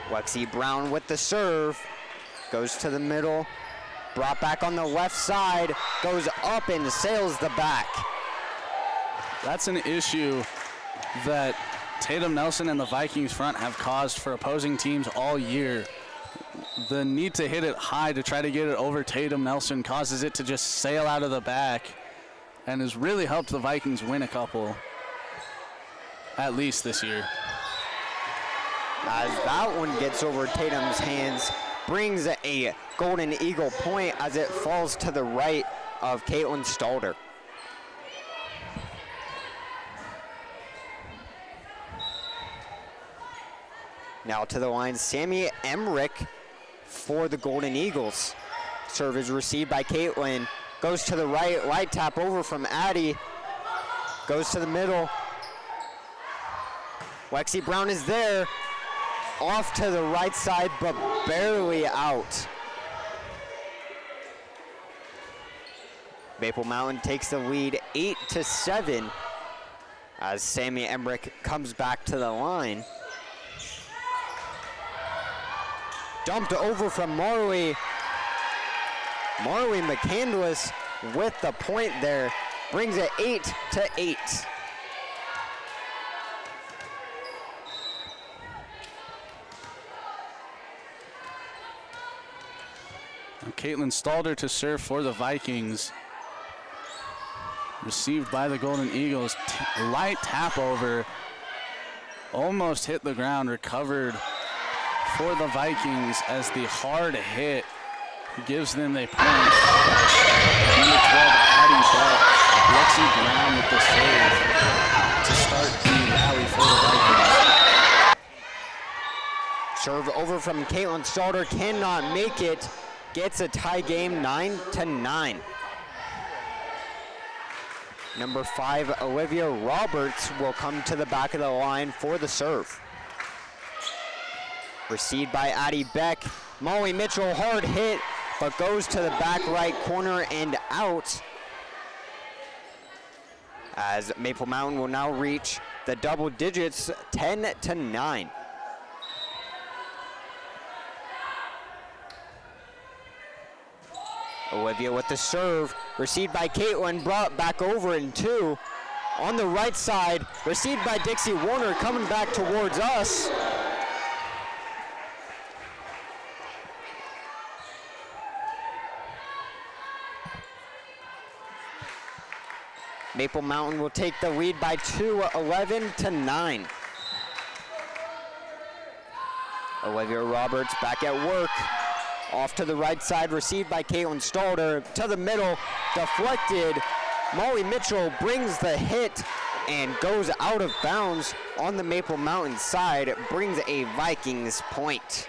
Lexi Brown with the serve, goes to the middle, brought back on the left side, goes up and sails the back. That's an issue that Tatum Nelson and the Vikings front have caused for opposing teams all year. The need to hit it high to try to get it over Tatum Nelson causes it to just sail out of the back and has really helped the Vikings win a couple, at least this year. As that one gets over Tatum's hands, brings a Golden Eagle point as it falls to the right of Caitlin Stalder. Now to the line, Sammy Emmerich for the Golden Eagles. Serve is received by Caitlin. Goes to the right, light tap over from Addie. Goes to the middle. Lexi Brown is there. Off to the right side, but barely out. Maple Mountain takes the lead 8-7 as Sammy Emmerich comes back to the line. Dumped over from Marley. Marley McCandless with the point there. Brings it 8-8. Caitlin Stalder to serve for the Vikings. Received by the Golden Eagles. Light tap over. Almost hit the ground. Recovered for the Vikings as the hard hit gives them a point. Number 12, Addie Beck. Lexi Brown with the save to start the rally for the Vikings. Serve over from Caitlin Stalder, cannot make it. Gets a tie game 9-9. Number 5, Olivia Roberts will come to the back of the line for the serve. Received by Addie Beck. Molly Mitchell, hard hit, but goes to the back right corner and out. As Maple Mountain will now reach the double digits, 10-9. Olivia with the serve, received by Caitlin, brought back over in 2. On the right side, received by Dixie Warner, coming back towards us. Maple Mountain will take the lead by 2, 11-9. Olivia Roberts back at work. Off to the right side, received by Caitlin Stalder. To the middle, deflected. Molly Mitchell brings the hit and goes out of bounds on the Maple Mountain side. Brings a Vikings point.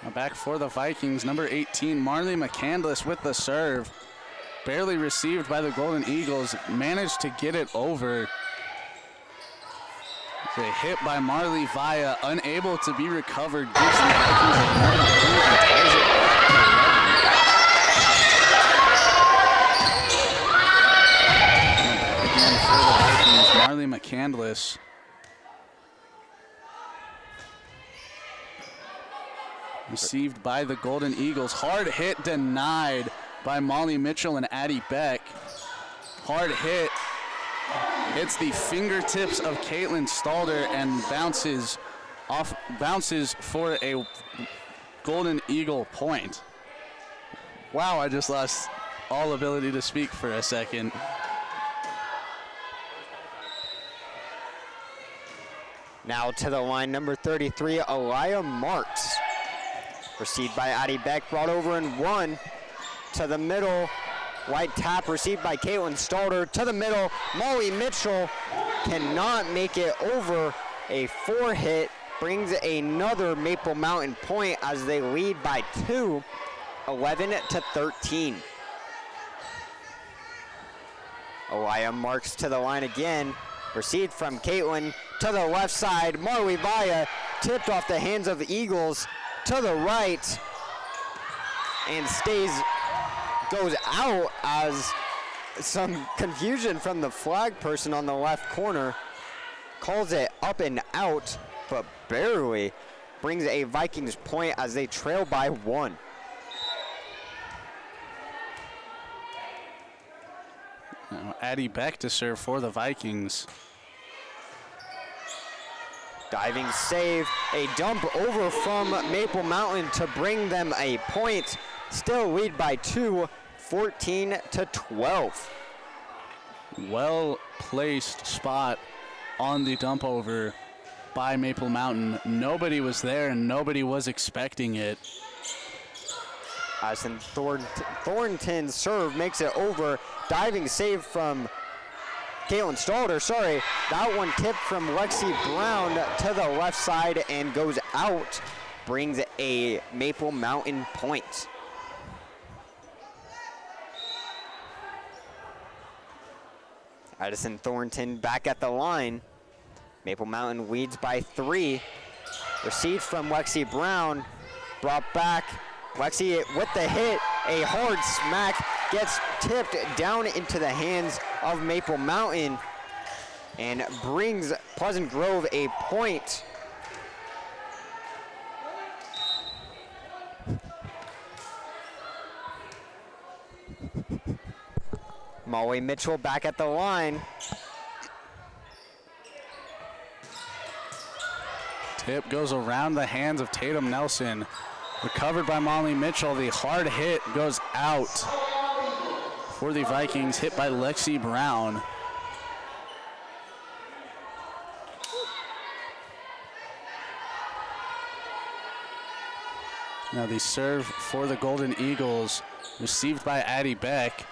Now back for the Vikings, number 18, Marley McCandless with the serve. Barely received by the Golden Eagles. Managed to get it over. A hit by Marley Via, unable to be recovered. Gives the Vikings another point and ties it back again for the Vikings, Marley McCandless. Received by the Golden Eagles. Hard hit denied by Molly Mitchell and Addie Beck. Hard hit. Hits the fingertips of Caitlin Stalder and bounces for a Golden Eagle point. Wow, I just lost all ability to speak for a second. Now to the line, number 33, Aliyah Marks. Received by Addie Beck, brought over in 1. To the middle, white tap received by Caitlin Stalder. To the middle, Molly Mitchell cannot make it over. A 4 hit brings another Maple Mountain point as they lead by 2, 11-13. Aliyah Marks to the line again. Received from Caitlin to the left side. Marley Via tipped off the hands of the Eagles to the right and goes out as some confusion from the flag person on the left corner. Calls it up and out, but barely brings a Vikings point as they trail by 1. Now Addie Beck to serve for the Vikings. Diving save, a dump over from Maple Mountain to bring them a point. Still lead by 2, 14-12. Well placed spot on the dump over by Maple Mountain. Nobody was there and nobody was expecting it. Addison Thornton's serve makes it over. Diving save from Caitlin Stalder, sorry. That one tipped from Lexi Brown to the left side and goes out. Brings a Maple Mountain point. Addison Thornton back at the line. Maple Mountain leads by 3. Received from Lexi Brown. Brought back. Lexi with the hit. A hard smack gets tipped down into the hands of Maple Mountain and brings Pleasant Grove a point. Molly Mitchell back at the line. Tip goes around the hands of Tatum Nelson. Recovered by Molly Mitchell. The hard hit goes out for the Vikings, hit by Lexi Brown. Now the serve for the Golden Eagles, received by Addie Beck.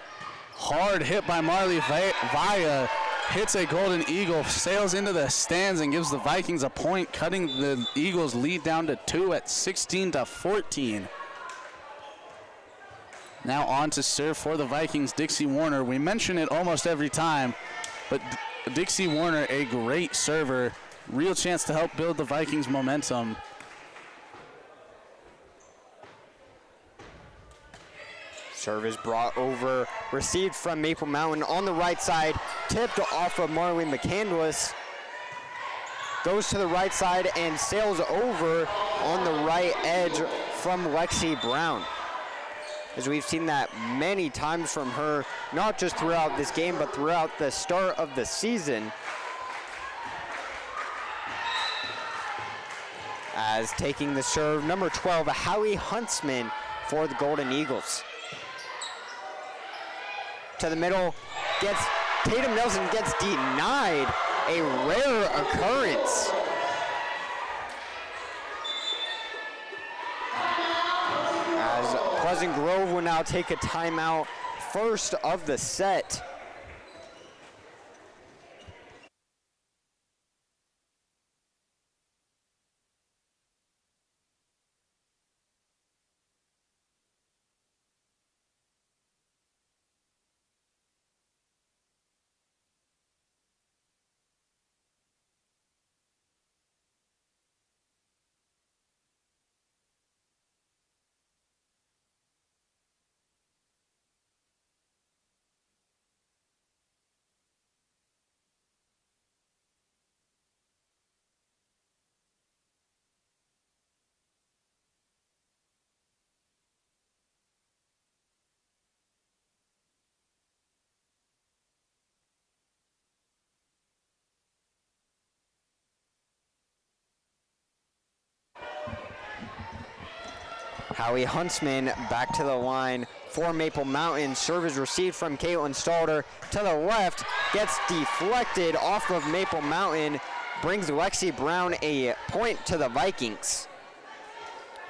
Hard hit by Marley Vaya, hits a Golden Eagle, sails into the stands and gives the Vikings a point, cutting the Eagles' lead down to 2 at 16-14. Now on to serve for the Vikings, Dixie Warner. We mention it almost every time, but Dixie Warner, a great server. Real chance to help build the Vikings' momentum. Serve is brought over, received from Maple Mountain on the right side, tipped off of Marley McCandless. Goes to the right side and sails over on the right edge from Lexi Brown. As we've seen that many times from her, not just throughout this game, but throughout the start of the season. As taking the serve, number 12, Howie Huntsman for the Golden Eagles. To the middle, Tatum Nelson gets denied, a rare occurrence. As Pleasant Grove will now take a timeout, first of the set. Howie Huntsman back to the line for Maple Mountain. Serve is received from Caitlin Stalder to the left, gets deflected off of Maple Mountain, brings Lexi Brown a point to the Vikings.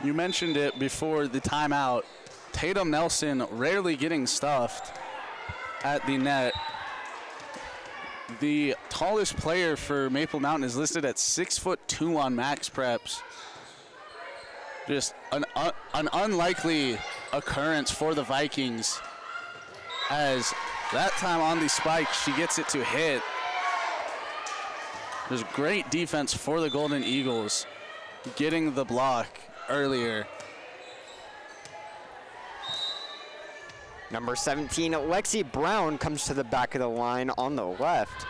You mentioned it before the timeout. Tatum Nelson rarely getting stuffed at the net. The tallest player for Maple Mountain is listed at 6'2" on Max Preps. Just an unlikely occurrence for the Vikings, as that time on the spike, she gets it to hit. There's great defense for the Golden Eagles, getting the block earlier. Number 17, Lexi Brown comes to the back of the line on the left.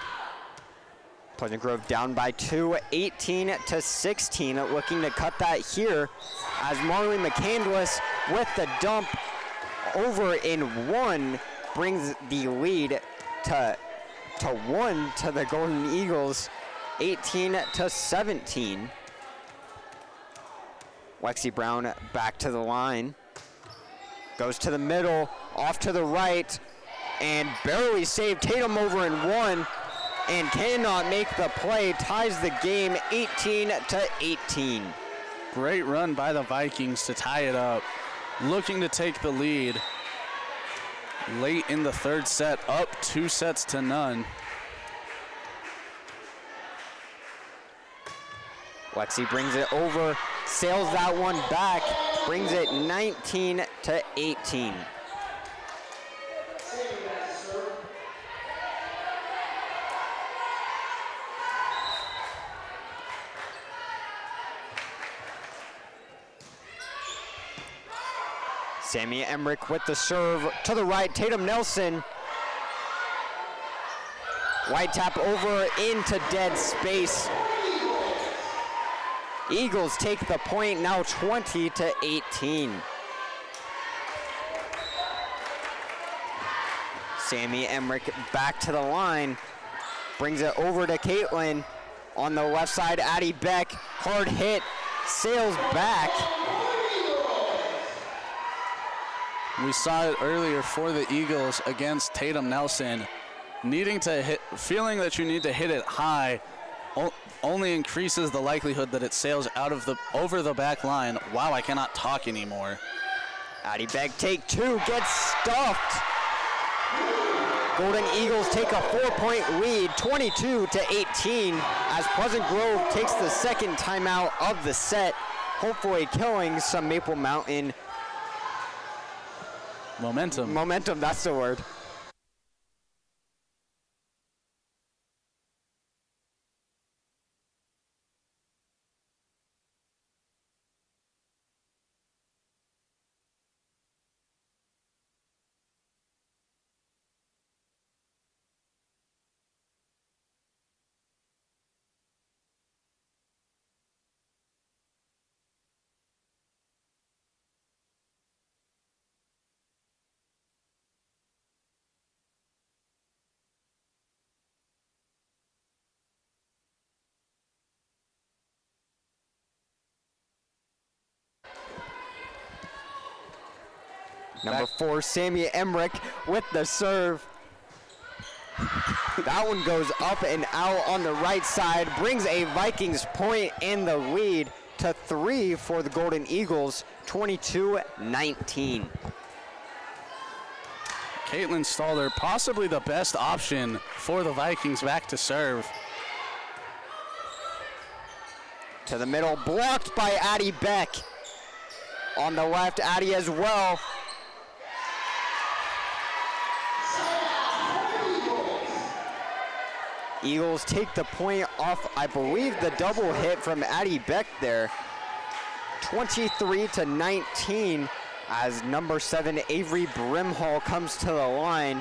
Pleasant Grove down by 2, 18-16, looking to cut that here as Marley McCandless with the dump over in 1 brings the lead to 1 to the Golden Eagles, 18-17. Lexi Brown back to the line. Goes to the middle, off to the right, and barely saved. Tatum over in 1 and cannot make the play. Ties the game 18-18. Great run by the Vikings to tie it up. Looking to take the lead late in the third set, up 2-0. Lexi brings it over, sails that one back, brings it 19-18. Sammy Emmerich with the serve to the right. Tatum Nelson. White tap over into dead space. Eagles take the point, now 20-18. Sammy Emmerich back to the line. Brings it over to Caitlin. On the left side, Addie Beck. Hard hit. Sails back. We saw it earlier for the Eagles against Tatum Nelson. Needing to hit, feeling that you need to hit it high only increases the likelihood that it sails out of over the back line. Wow, I cannot talk anymore. Addie Beck take 2, gets stuffed. Golden Eagles take a 4-point lead, 22-18, as Pleasant Grove takes the second timeout of the set, hopefully killing some Maple Mountain momentum. Momentum, that's the word. Number 4, Sammy Emmerich with the serve. That one goes up and out on the right side, brings a Vikings point and the lead to 3 for the Golden Eagles, 22-19. Caitlin Stalder, possibly the best option for the Vikings, back to serve. To the middle, blocked by Addie Beck. On the left, Addie as well. Eagles take the point off, I believe, the double hit from Addie Beck there. 23-19 as number 7, Avery Brimhall, comes to the line.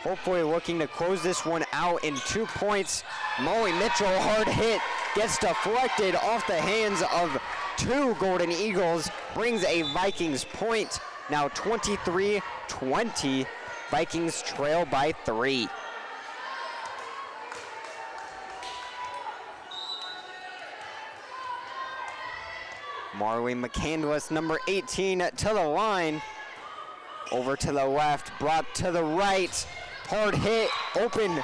Hopefully looking to close this one out in 2 points. Molly Mitchell, hard hit, gets deflected off the hands of 2 Golden Eagles, brings a Vikings point. Now 23-20, Vikings trail by 3. Marley McCandless, number 18, to the line. Over to the left, brought to the right. Hard hit, open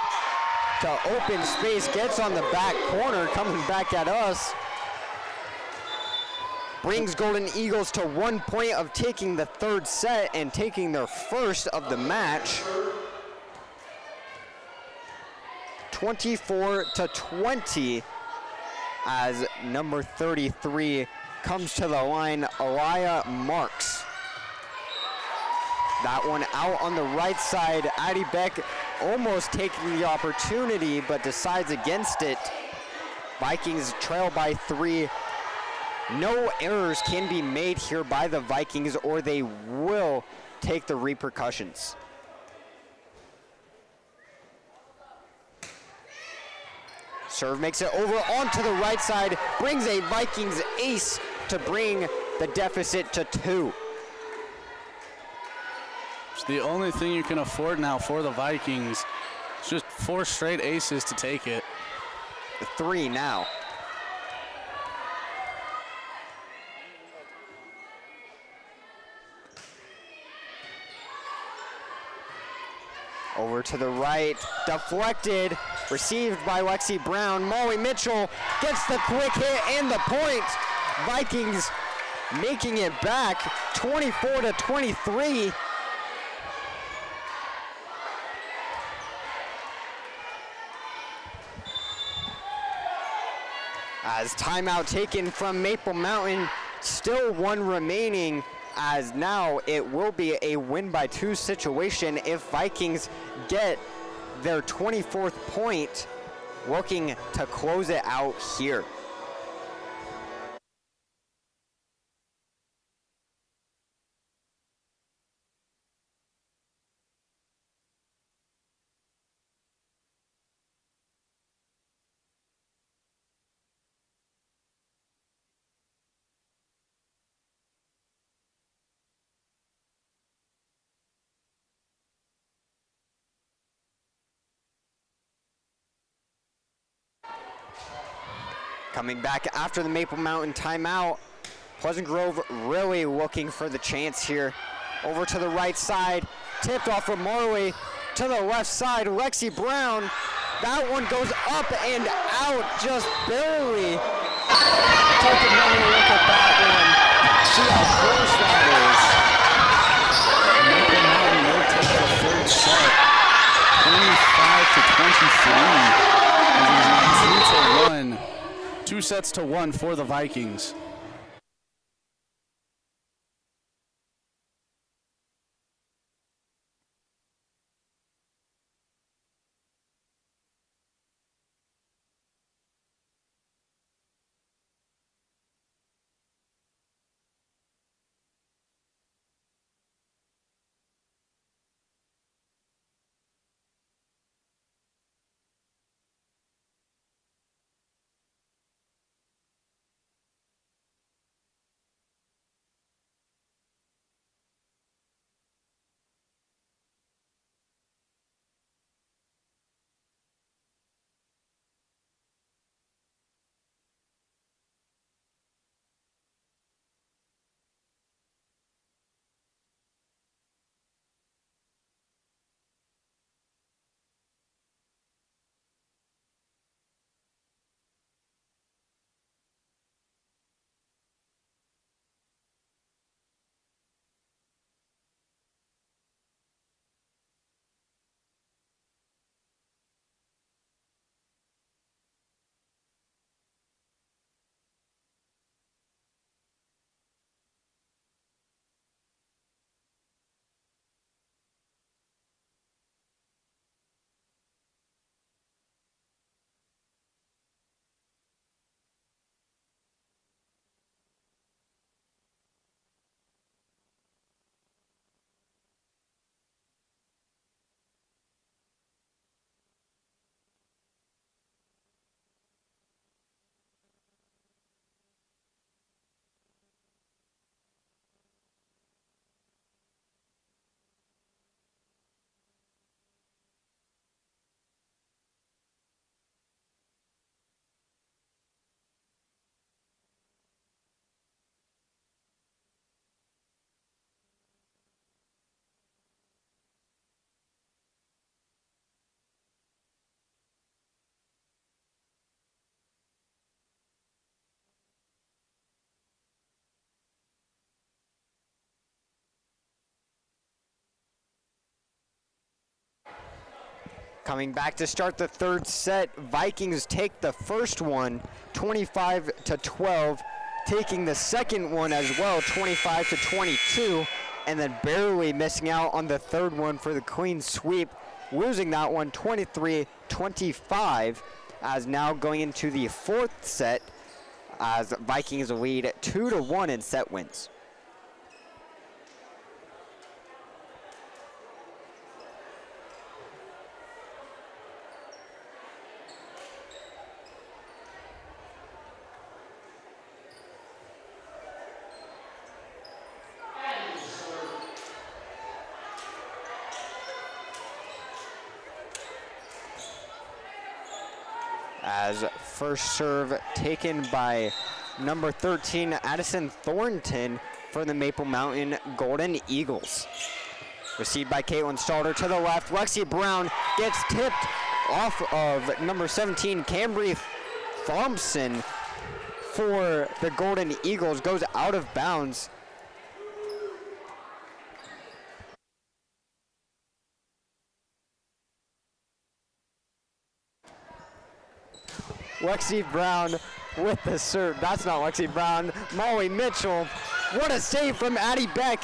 to open space, gets on the back corner, coming back at us. Brings Golden Eagles to 1 point of taking the third set and taking their first of the match. 24-20 as number 33 comes to the line, Aliyah Marks. That one out on the right side. Addie Beck almost taking the opportunity, but decides against it. Vikings trail by 3. No errors can be made here by the Vikings, or they will take the repercussions. Serve makes it over onto the right side, brings a Vikings ace to bring the deficit to 2. The only thing you can afford now for the Vikings is just 4 straight aces to take it. 3 now. Over to the right, deflected, received by Lexi Brown. Molly Mitchell gets the quick hit and the point. Vikings making it back 24-23. As timeout taken from Maple Mountain, still 1 remaining, as now it will be a win by 2 situation if Vikings get their 24th point, looking to close it out here. Coming back after the Maple Mountain timeout, Pleasant Grove really looking for the chance here. Over to the right side, tipped off from Morley. To the left side, Lexi Brown. That one goes up and out, just barely. Take another look at that one. See how close that is. Maple Mountain will take the third set, 25-23. 2-1. 2 sets to 1 for the Vikings. Coming back to start the third set, Vikings take the first one, 25-12, taking the second one as well, 25-22, and then barely missing out on the third one for the clean sweep, losing that one 23-25, as now going into the fourth set, as Vikings lead 2-1 in set wins. As first serve taken by number 13, Addison Thornton for the Maple Mountain Golden Eagles. Received by Caitlin Stalter to the left. Lexi Brown gets tipped off of number 17, Cambry Thompson for the Golden Eagles, goes out of bounds. Lexi Brown with the serve. That's not Lexi Brown. Molly Mitchell. What a save from Addie Beck.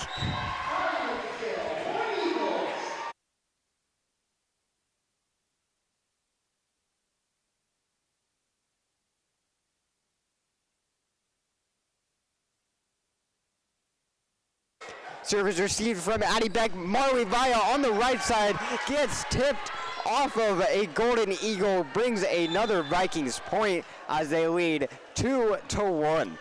Serve is received from Addie Beck. Marley Vaya on the right side gets tipped off of a Golden Eagle, brings another Vikings point as they lead 2-1.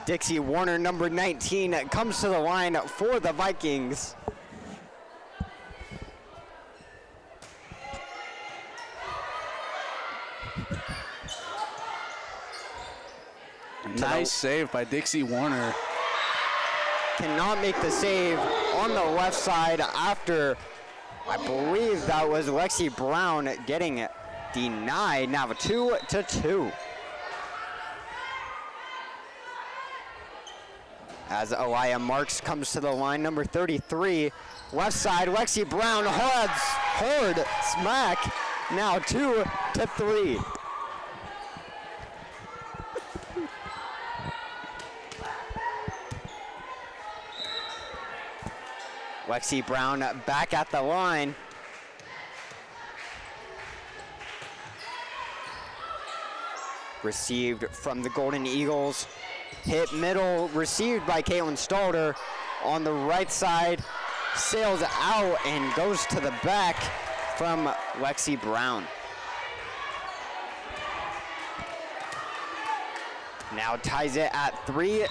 Dixie Warner, number 19, comes to the line for the Vikings. Nice save by Dixie Warner. Cannot make the save on the left side after, I believe that was Lexi Brown getting denied. Now 2-2. As Elia Marks comes to the line, number 33, left side, Lexi Brown, hard smack. Now 2-3. Lexi Brown back at the line. Received from the Golden Eagles. Hit middle, received by Caitlin Stalter on the right side. Sails out and goes to the back from Lexi Brown. Now ties it at 3.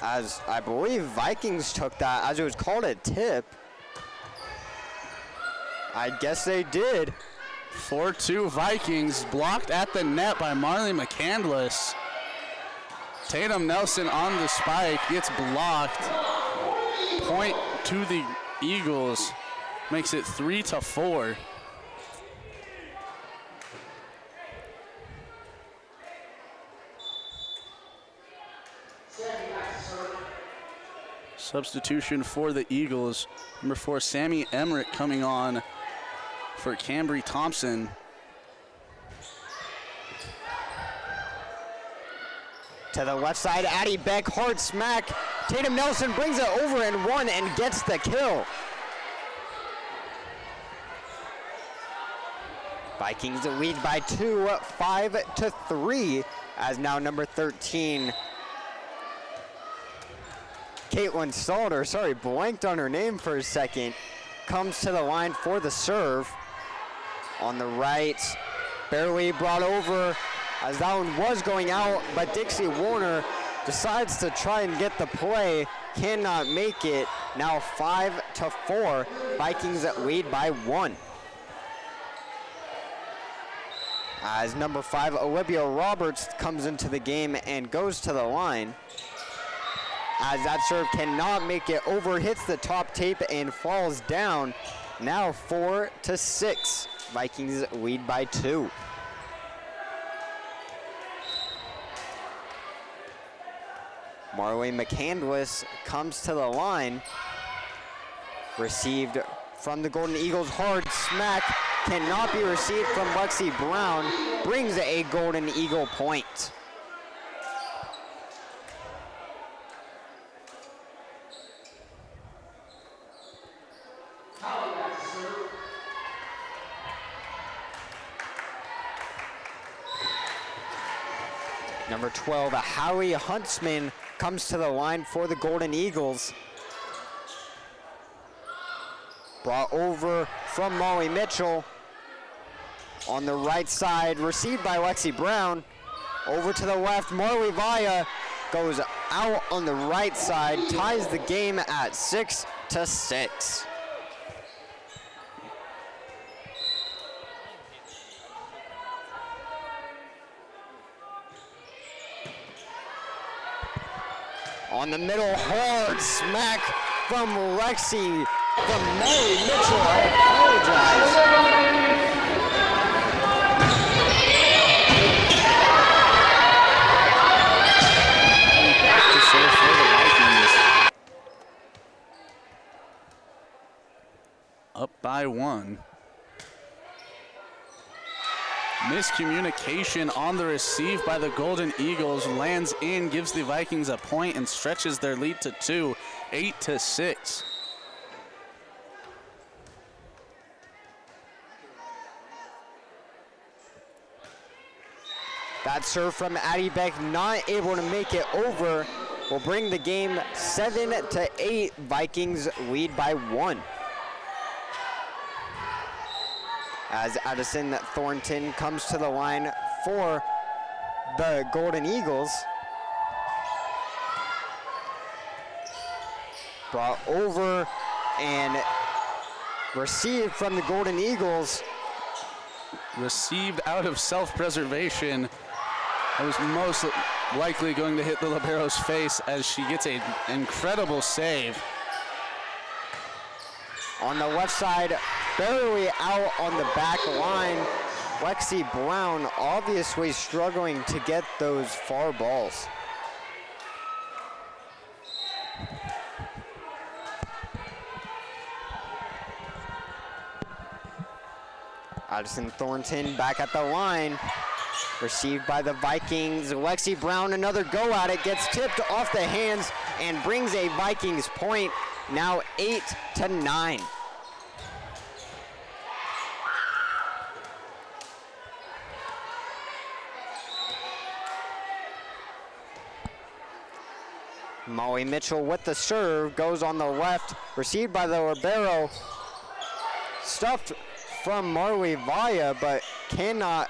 As I believe Vikings took that, as it was called a tip. I guess they did. 4-2 Vikings, blocked at the net by Marley McCandless. Tatum Nelson on the spike, gets blocked. Point to the Eagles, makes it 3-4. Substitution for the Eagles. Number 4, Sammy Emmerich coming on for Cambry Thompson. To the left side, Addie Beck, hard smack. Tatum Nelson brings it over and one and gets the kill. Vikings lead by 2, 5-3, as now number 13, Caitlin Stalter, sorry, blanked on her name for a second, comes to the line for the serve. On the right, barely brought over as that one was going out, but Dixie Warner decides to try and get the play, cannot make it. Now 5-4, Vikings lead by 1. As number 5, Olivia Roberts comes into the game and goes to the line. As that serve cannot make it over, hits the top tape and falls down. Now 4-6, Vikings lead by 2. Marley McCandless comes to the line. Received from the Golden Eagles, hard smack, cannot be received from Lexi Brown, brings a Golden Eagle point. Number 12, Howie Huntsman comes to the line for the Golden Eagles. Brought over from Molly Mitchell. On the right side, received by Lexi Brown. Over to the left, Marley Vaya goes out on the right side, ties the game at 6-6. On the middle, hard smack from Lexi, from Molly Mitchell. I apologize. Back to serve for the Vikings. Up by 1. Miscommunication on the receive by the Golden Eagles, lands in, gives the Vikings a point and stretches their lead to 2, 8-6. That serve from Addie Beck, not able to make it over, will bring the game 7-8. Vikings lead by 1. As Addison Thornton comes to the line for the Golden Eagles. Brought over and received from the Golden Eagles. Received out of self-preservation. That was most likely going to hit the libero's face as she gets an incredible save. On the left side, barely out on the back line. Lexi Brown obviously struggling to get those far balls. Addison Thornton back at the line. Received by the Vikings. Lexi Brown, another go at it, gets tipped off the hands and brings a Vikings point. Now 8-9. Molly Mitchell with the serve, goes on the left, received by the libero. Stuffed from Marley Vaya, but cannot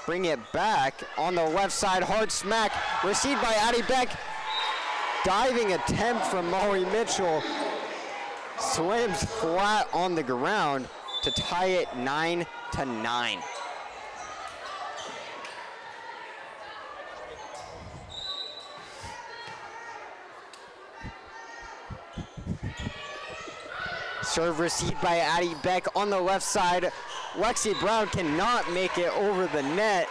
bring it back. On the left side, hard smack, received by Addie Beck. Diving attempt from Molly Mitchell. Slams flat on the ground to tie it 9-9. Serve received by Addie Beck on the left side. Lexi Brown cannot make it over the net.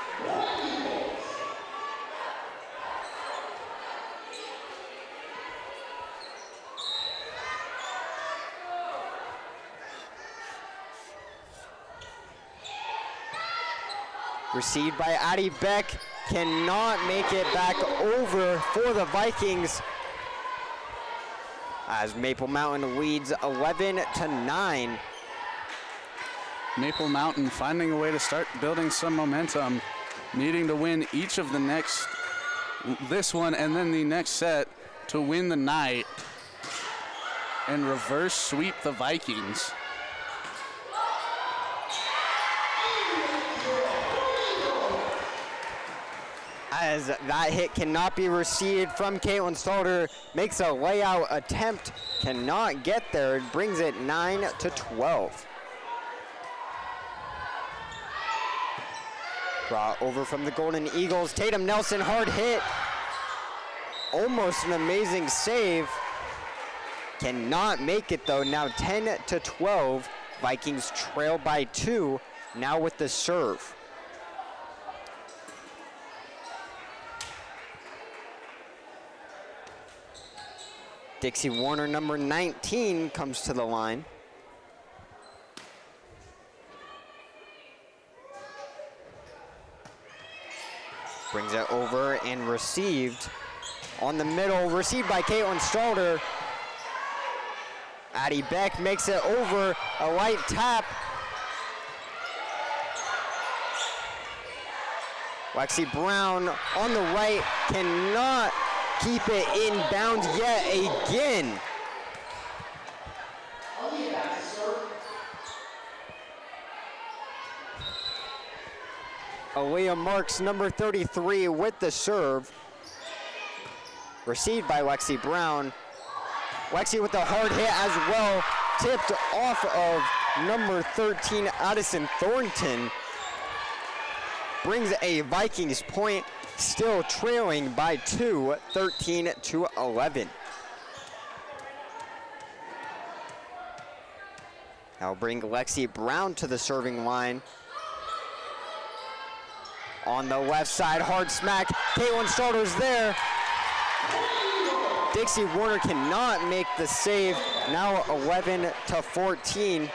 Received by Addie Beck, cannot make it back over for the Vikings, as Maple Mountain leads 11-9. Maple Mountain finding a way to start building some momentum, needing to win each of this one and then the next set to win the night and reverse sweep the Vikings. As that hit cannot be received from Caitlin Stalter, makes a layout attempt, cannot get there, it brings it 9-12. Brought over from the Golden Eagles, Tatum Nelson, hard hit. Almost an amazing save. Cannot make it though, now 10-12. Vikings trail by 2, now with the serve. Dixie Warner, number 19, comes to the line. Brings it over and received. On the middle, received by Caitlin Stalter. Addie Beck makes it over, a light tap. Lexi Brown on the right, cannot keep it in bounds yet again. Aaliyah Marks, number 33, with the serve. Received by Lexi Brown. Lexi with a hard hit as well. Tipped off of number 13, Addison Thornton. Brings a Vikings point, still trailing by 2, 13-11. Now bring Lexi Brown to the serving line. On the left side, hard smack. Caitlin Starter's there. Dixie Warner cannot make the save. Now 11-14.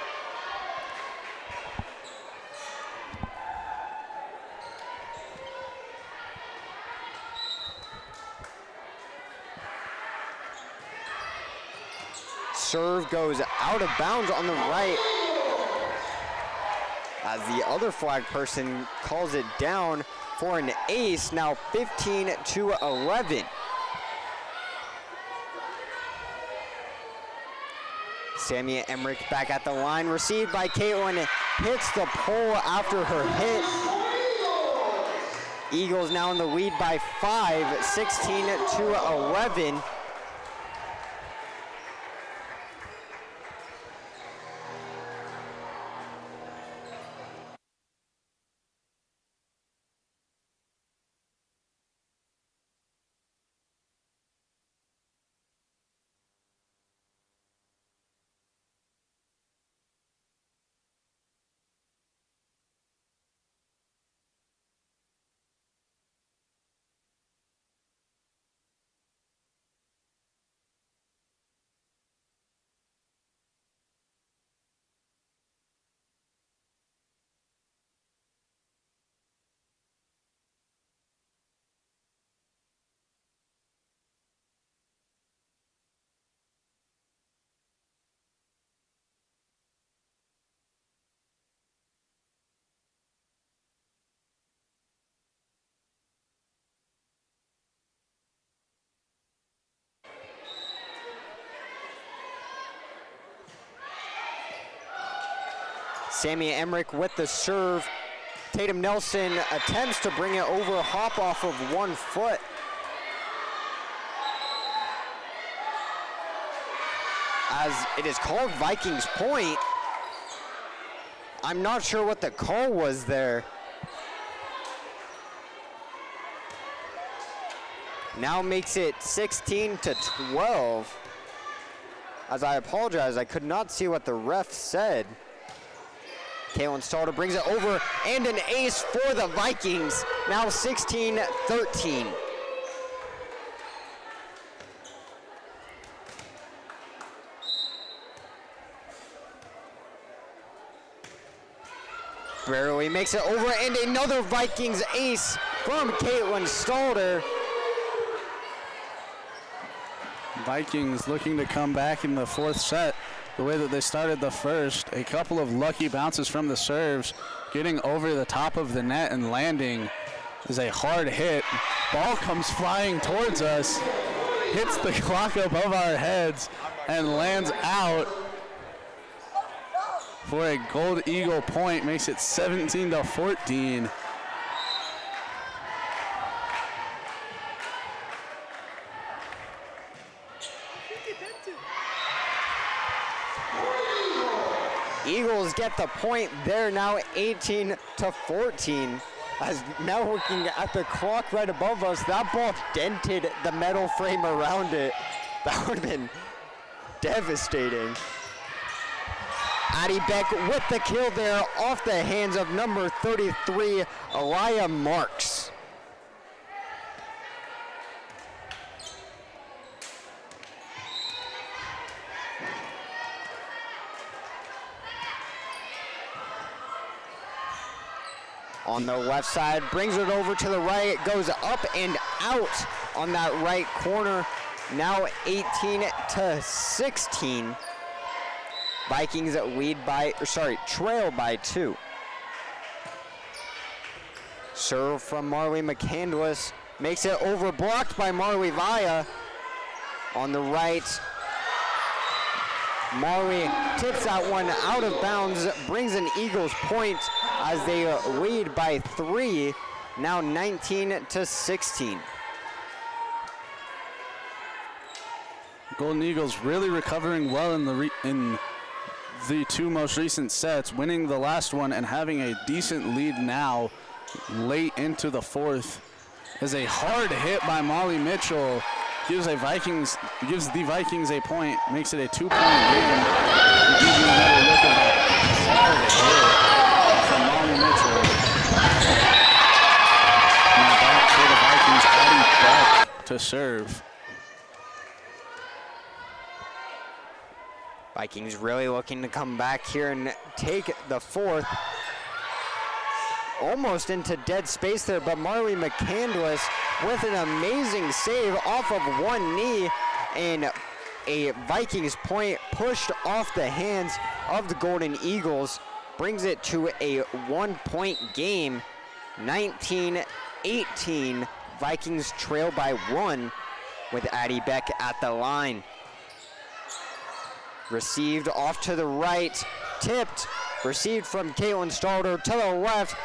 Serve goes out of bounds on the right as the other flag person calls it down for an ace. Now 15-11. Samia Emmerich back at the line, received by Caitlin, hits the pole after her hit. Eagles now in the lead by 5, 16-11. Samia Emmerich with the serve. Tatum Nelson attempts to bring it over, hop off of 1 foot. As it is called Vikings point. I'm not sure what the call was there. Now makes it 16-12. As I apologize, I could not see what the ref said. Caitlin Starter brings it over, and an ace for the Vikings. Now 16-13. Barely makes it over, and another Vikings ace from Caitlin Starter. Vikings looking to come back in the 4th set the way that they started the first. A couple of lucky bounces from the serves, getting over the top of the net and landing is a hard hit. Ball comes flying towards us, hits the clock above our heads, and lands out for a Gold Eagle point, makes it 17-14. Eagles get the point there, now 18-14. As now looking at the clock right above us, that ball dented the metal frame around it. That would have been devastating. Addie Beck with the kill there off the hands of number 33, Aliyah Marks. On the left side, brings it over to the right, it goes up and out on that right corner. Now 18-16. Vikings trail by 2. Serve from Marley McCandless, makes it over, blocked by Marley Vaya. On the right, Marley tips that one out of bounds, brings an Eagles point as they lead by 3, now 19-16. Golden Eagles really recovering well in the two most recent sets, winning the last one and having a decent lead now late into the fourth. As a hard hit by Molly Mitchell gives the Vikings a point, makes it a 2-point game. We'll give you another look at that hard hit from Molly Mitchell. Now back for the Vikings, Addie Beck to serve. Vikings really looking to come back here and take the fourth. Almost into dead space there, but Marley McCandless with an amazing save off of one knee, and a Vikings point pushed off the hands of the Golden Eagles brings it to a 1-point game. 19-18, Vikings trail by 1 with Addie Beck at the line. Received off to the right, tipped, received from Caitlin Stalder to the left.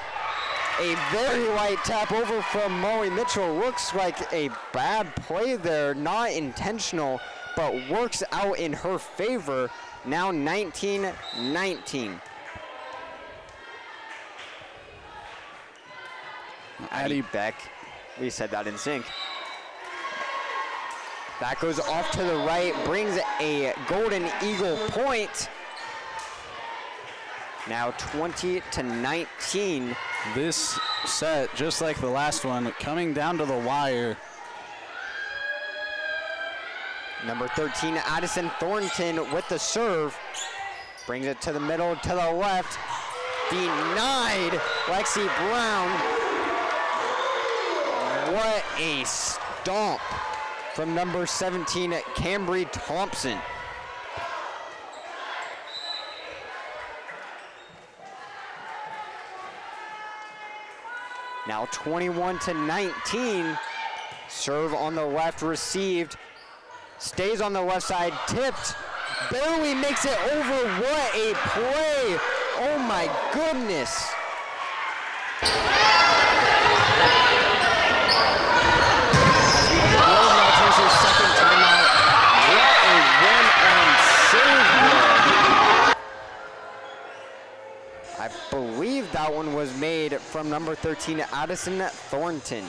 A very light tap over from Molly Mitchell. Looks like a bad play there, not intentional, but works out in her favor. Now 19-19. Addie Beck, we said that in sync. That goes off to the right, brings a Golden Eagle point. Now 20-19. This set, just like the last one, coming down to the wire. Number 13, Addison Thornton with the serve. Brings it to the middle, to the left. Denied, Lexi Brown. What a stomp from number 17, Cambry Thompson. Now 21-19. Serve on the left, received. Stays on the left side, tipped. Barely makes it over. What a play. Oh my goodness. Second timeout. What a one-on save there. I believe that one was made from number 13, Addison Thornton.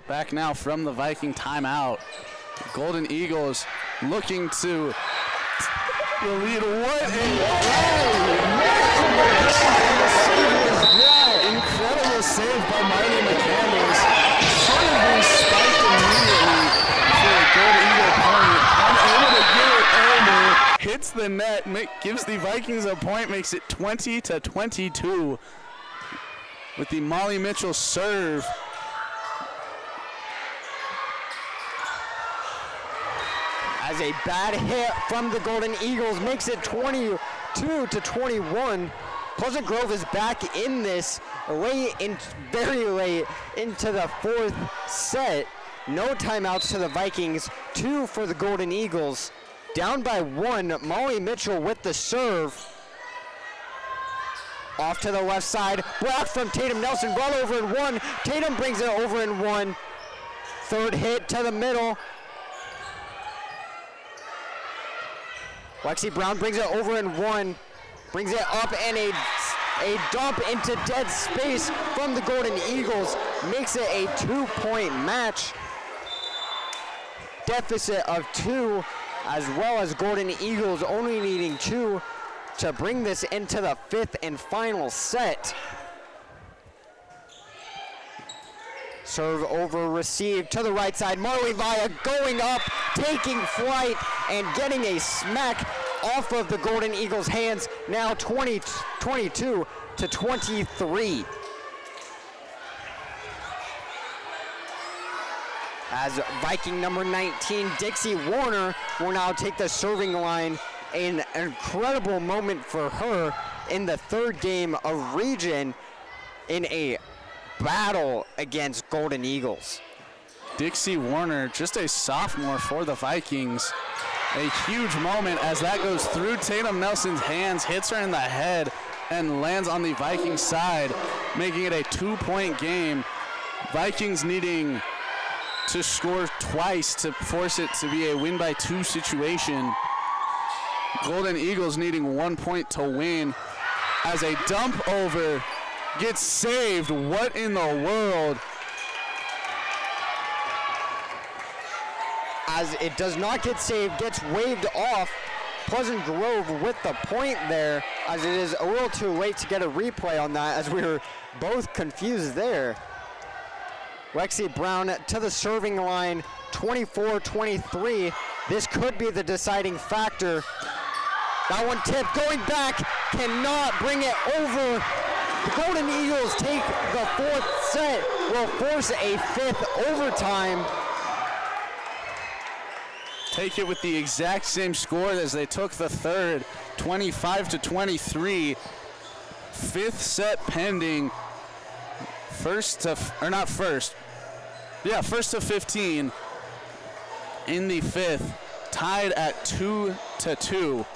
Back now from the Viking timeout. Golden Eagles looking to the lead. What a incredible save by Marty McCandless. Should have been spiked immediately for a Golden Eagle point. Unable to get it over. Hits the net, gives the Vikings a point, makes it 20-22 with the Molly Mitchell serve. As a bad hit from the Golden Eagles makes it 22-21. Pleasant Grove is back in this very late into the fourth set. No timeouts to the Vikings, 2 for the Golden Eagles. Down by 1, Molly Mitchell with the serve. Off to the left side, blocked from Tatum Nelson, brought over in 1. Tatum brings it over in 1. Third hit to the middle. Lexi Brown brings it over in 1, brings it up, and a dump into dead space from the Golden Eagles makes it a 2-point match. Deficit of 2, as well as Golden Eagles only needing 2 to bring this into the 5th and final set. Serve over, received to the right side. Marley Via going up, taking flight, and getting a smack off of the Golden Eagles' hands, now 22 to 23. As Viking number 19, Dixie Warner, will now take the serving line. An incredible moment for her in the third game of region in a battle against Golden Eagles. Dixie Warner, just a sophomore for the Vikings. A huge moment as that goes through Tatum Nelson's hands, hits her in the head, and lands on the Vikings side, making it a 2-point game. Vikings needing to score twice to force it to be a win by 2 situation. Golden Eagles needing 1 point to win as a dump over gets saved. What in the world? As it does not get saved, gets waved off. Pleasant Grove with the point there, as it is a little too late to get a replay on that, as we were both confused there. Lexi Brown to the serving line, 24-23. This could be the deciding factor. That one tipped, going back, cannot bring it over. The Golden Eagles take the 4th set, will force a 5th overtime. Take it with the exact same score as they took the third, 25-23. 5th set pending. First to 15 in the 5th, tied at 2-2.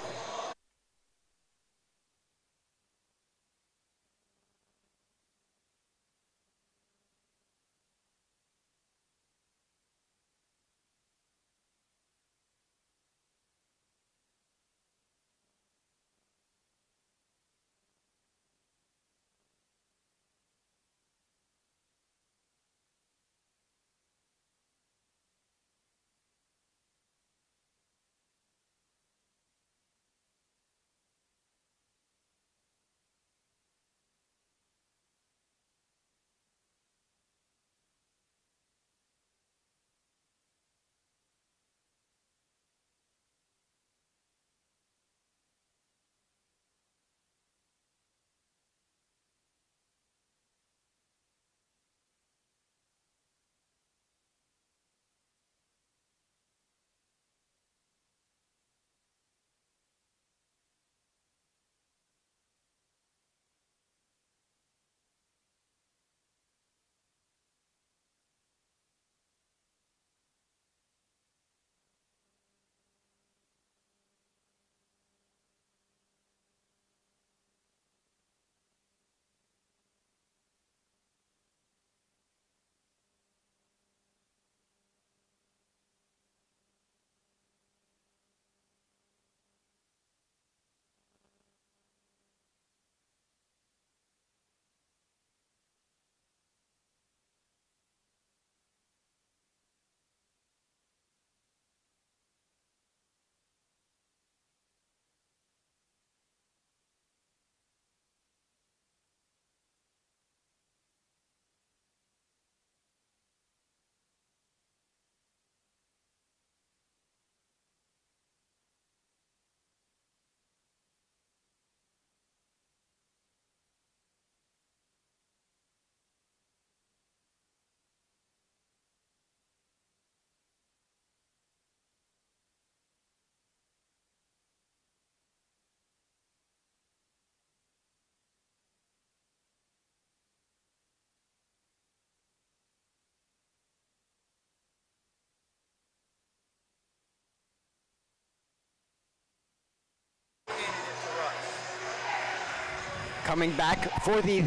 Coming back for the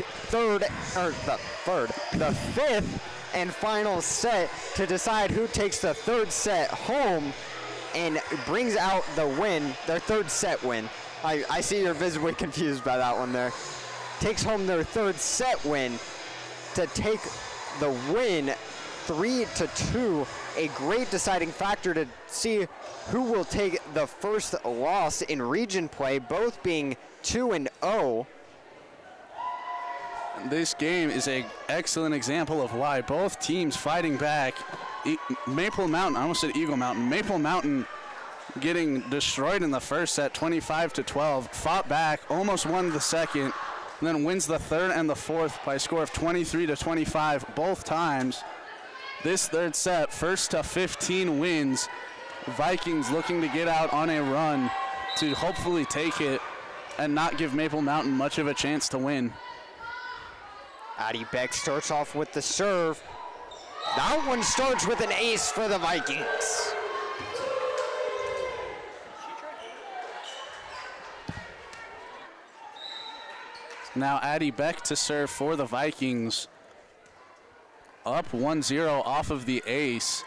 fifth and final set to decide who takes the third set home and brings out the win, their third set win. I see you're visibly confused by that one there. Takes home their third set win to take the win 3-2. A great deciding factor to see who will take the first loss in region play, both being 2-0. This game is an excellent example of why both teams fighting back. Maple Mountain, I almost said Eagle Mountain. Maple Mountain getting destroyed in the first set, 25-12. Fought back, almost won the second, and then wins the third and the fourth by a score of 23-25 both times. This third set, first to 15 wins. Vikings looking to get out on a run to hopefully take it and not give Maple Mountain much of a chance to win. Addie Beck starts off with the serve. That one starts with an ace for the Vikings. Now Addie Beck to serve for the Vikings. Up 1-0 off of the ace.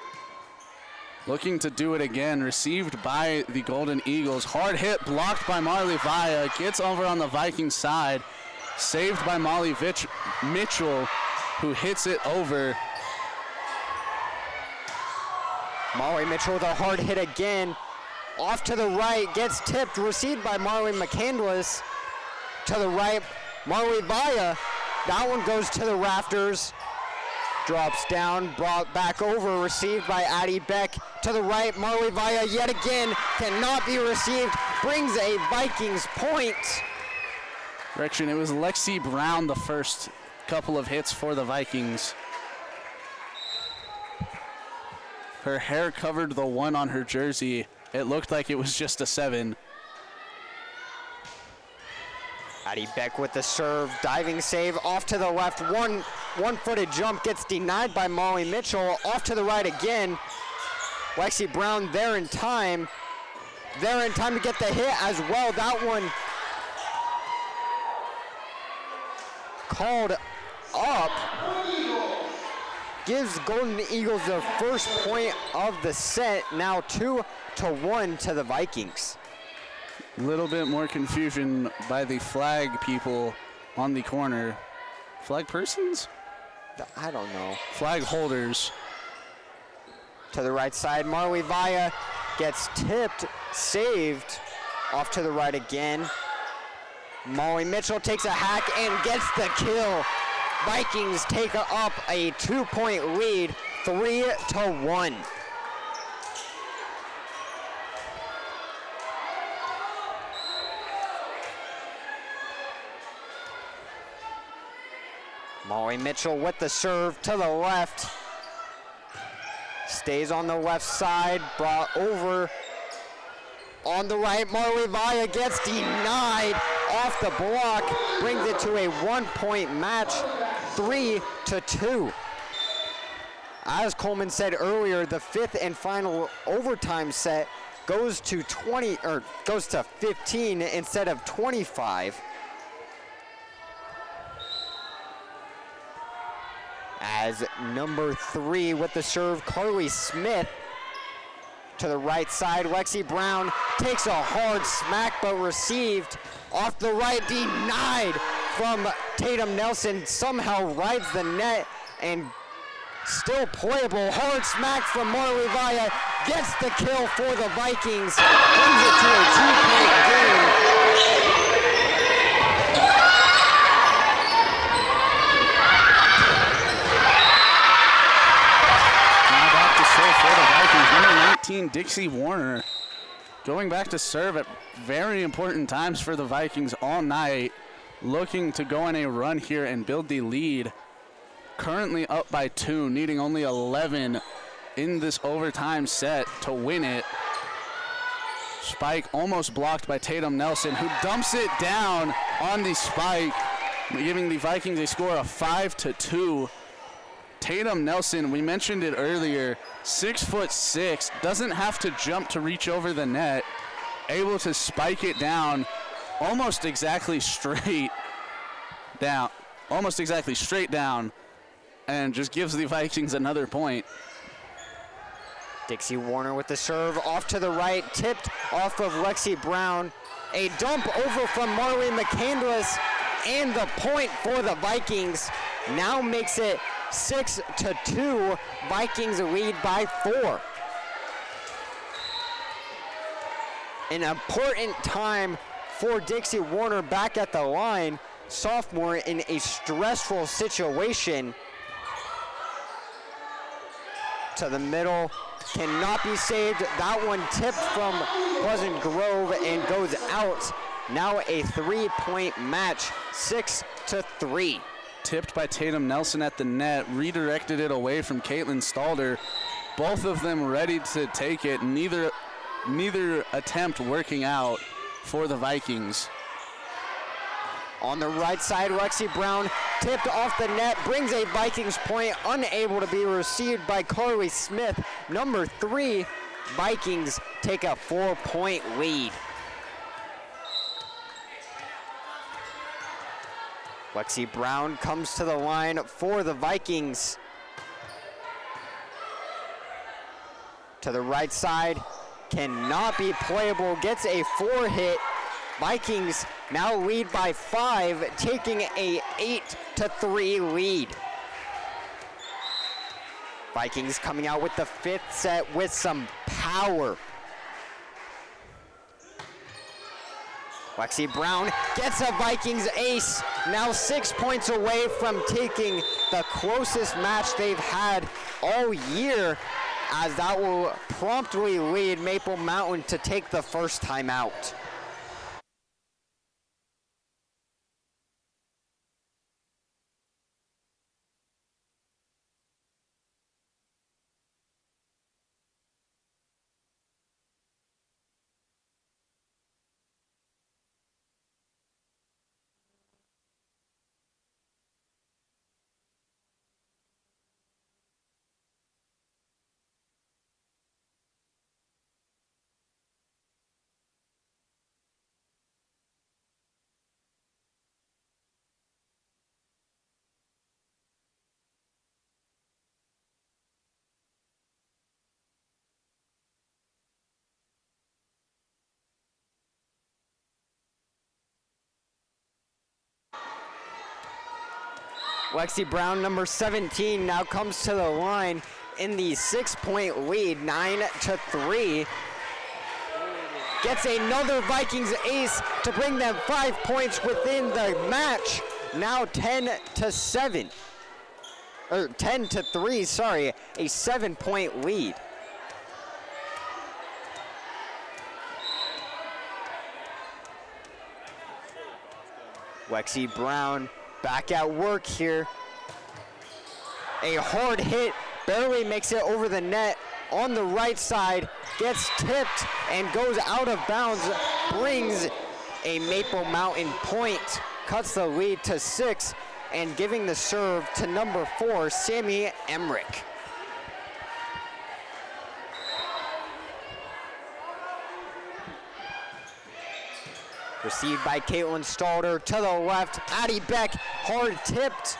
Looking to do it again, received by the Golden Eagles. Hard hit, blocked by Marley Vaya. Gets over on the Vikings side. Saved by Molly Mitchell, who hits it over. Molly Mitchell with a hard hit again. Off to the right, gets tipped, received by Marley McCandless. To the right, Marley Vaya. That one goes to the rafters. Drops down, brought back over, received by Addie Beck. To the right, Marley Vaya yet again cannot be received. Brings a Vikings point. Correction, it was Lexi Brown the first couple of hits for the Vikings. Her hair covered the 1 on her jersey. It looked like it was just a 7. Addie Beck with the serve, diving save, off to the left. One-footed jump gets denied by Molly Mitchell. Off to the right again. Lexi Brown there in time. There in time to get the hit as well. That one called up. Gives Golden Eagles their first point of the set. Now 2-1 to the Vikings. A little bit more confusion by the flag people on the corner. Flag persons? I don't know. Flag holders. To the right side, Marley Vaya gets tipped, saved. Off to the right again. Molly Mitchell takes a hack and gets the kill. Vikings take up a 2-point lead, 3-1. Molly Mitchell with the serve to the left. Stays on the left side, brought over. On the right, Marley Vaya gets denied off the block. Brings it to a 1-point match, 3-2. As Coleman said earlier, the 5th and final overtime set goes to 15 instead of 25. As number 3 with the serve, Carly Smith. To the right side, Lexi Brown takes a hard smack but received. Off the right, denied from Tatum Nelson. Somehow rides the net and still playable. Hard smack from Marley Vaya. Gets the kill for the Vikings. Brings it to a 2-point game. For the Vikings, number 19, Dixie Warner, going back to serve at very important times for the Vikings all night, looking to go on a run here and build the lead. Currently up by 2, needing only 11 in this overtime set to win it. Spike almost blocked by Tatum Nelson, who dumps it down on the spike, giving the Vikings a score of 5-2. Tatum Nelson, we mentioned it earlier, 6'6", doesn't have to jump to reach over the net, able to spike it down almost exactly straight down, and just gives the Vikings another point. Dixie Warner with the serve, off to the right, tipped off of Lexi Brown. A dump over from Marley McCandless, and the point for the Vikings now makes it 6-2. Vikings lead by 4. An important time for Dixie Warner back at the line. Sophomore in a stressful situation to the middle, cannot be saved. That one tipped from Pleasant Grove and goes out. Now a 3-point match, 6-3. Tipped by Tatum Nelson at the net, redirected it away from Caitlin Stalder. Both of them ready to take it. Neither attempt working out for the Vikings. On the right side, Lexi Brown tipped off the net, brings a Vikings point, unable to be received by Carly Smith. Number 3, Vikings take a 4-point lead. Lexi Brown comes to the line for the Vikings. To the right side, cannot be playable, gets a 4-hit. Vikings now lead by 5, taking a 8-3 lead. Vikings coming out with the 5th set with some power. Lexi Brown gets a Vikings ace, now 6 points away from taking the closest match they've had all year, as that will promptly lead Maple Mountain to take the first time out. Lexi Brown, number 17, now comes to the line in the 6-point lead, 9-3. Gets another Vikings ace to bring them 5 points within the match. Now 10-7, or 10-3, sorry, a 7-point lead. Lexi Brown back at work here. A hard hit, barely makes it over the net on the right side, gets tipped and goes out of bounds, brings a Maple Mountain point, cuts the lead to 6, and giving the serve to number 4, Sammy Emmerich. Received by Caitlin Stalder to the left. Addie Beck, hard tipped.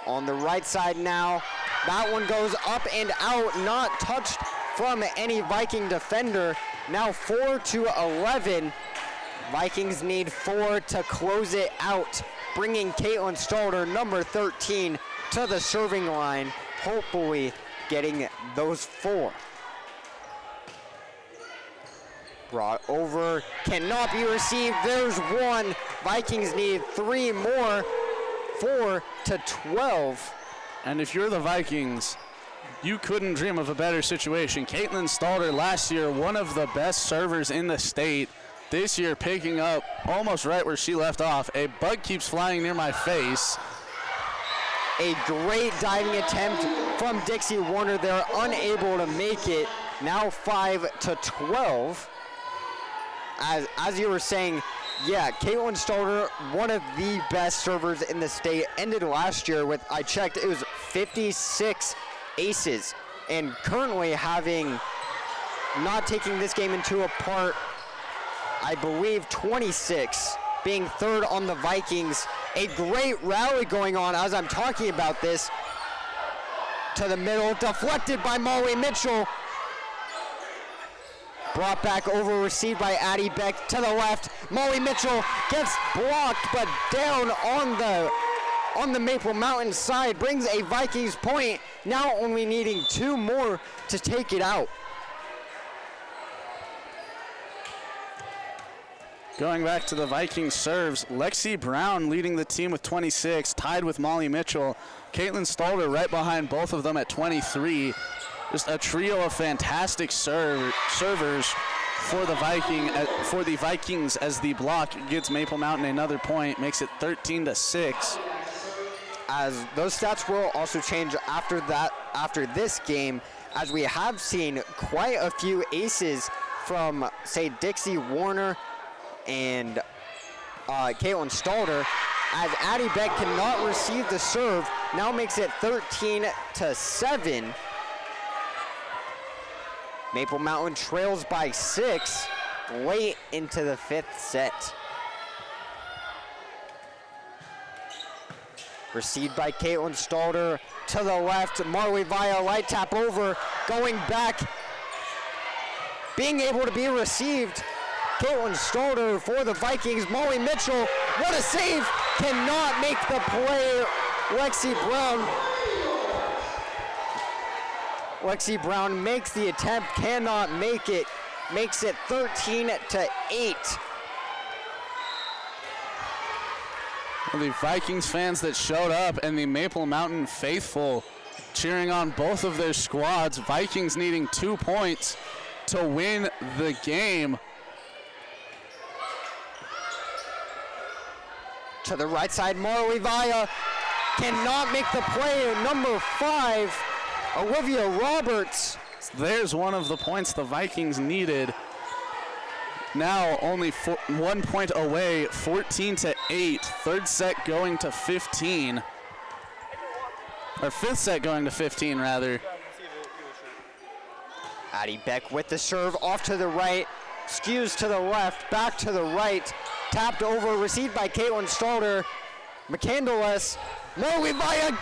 On the right side now. That one goes up and out, not touched from any Viking defender. Now 4-11. Vikings need 4 to close it out, bringing Caitlin Stalder, number 13, to the serving line, hopefully getting those 4. Brought over, cannot be received. There's 1. Vikings need 3 more, 4-12. And if you're the Vikings, you couldn't dream of a better situation. Caitlin Stalder last year, one of the best servers in the state. This year picking up almost right where she left off. A bug keeps flying near my face. A great diving attempt from Dixie Warner. They're unable to make it. Now 5-12. As you were saying, yeah, Caitlin Stalder, one of the best servers in the state, ended last year with, I checked, it was 56 aces, and currently having, not taking this game into a part, I believe 26, being 3rd on the Vikings. A great rally going on as I'm talking about this. To the middle, deflected by Molly Mitchell. Brought back over, received by Addie Beck to the left. Molly Mitchell gets blocked, but down on the Maple Mountain side, brings a Vikings point. Now only needing 2 more to take it out. Going back to the Vikings serves, Lexi Brown leading the team with 26, tied with Molly Mitchell. Caitlin Stalder right behind both of them at 23. Just a trio of fantastic servers for the Vikings as the block gets Maple Mountain another point, makes it 13-6. As those stats will also change after this game, as we have seen quite a few aces from, say, Dixie Warner and Caitlin Stalder, as Addie Beck cannot receive the serve, now makes it 13-7. Maple Mountain trails by 6 late into the 5th set. Received by Caitlin Stalder to the left. Marley Via light tap over, going back, being able to be received. Caitlin Stalder for the Vikings. Molly Mitchell, what a save! Cannot make the play. Lexi Brown makes the attempt, cannot make it. Makes it 13-8. Well, the Vikings fans that showed up and the Maple Mountain faithful cheering on both of their squads. Vikings needing 2 points to win the game. To the right side, Marley Via cannot make the play. Number 5, Olivia Roberts. There's one of the points the Vikings needed. Now only 1 point away, 14-8. Third set going to 15. Or fifth set going to 15, rather. Addie Beck with the serve off to the right, skews to the left, back to the right, tapped over, received by Caitlin Stalder. McCandless, Marley Via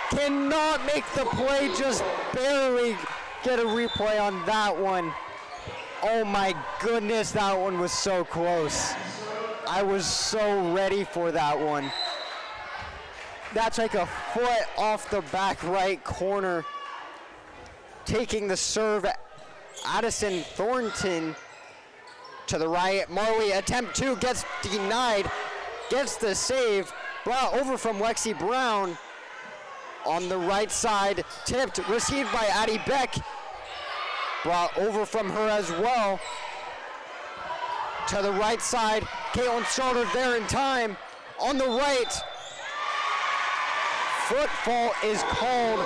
cannot make the play, just barely get a replay on that one. Oh my goodness, that one was so close. I was so ready for that one. That's like a foot off the back right corner. Taking the serve, Addison Thornton to the right. Marley, attempt 2, gets denied, gets the save, brought over from Lexi Brown. On the right side, tipped, received by Addie Beck. Brought over from her as well. To the right side, Caitlin Stalder there in time. On the right, football is called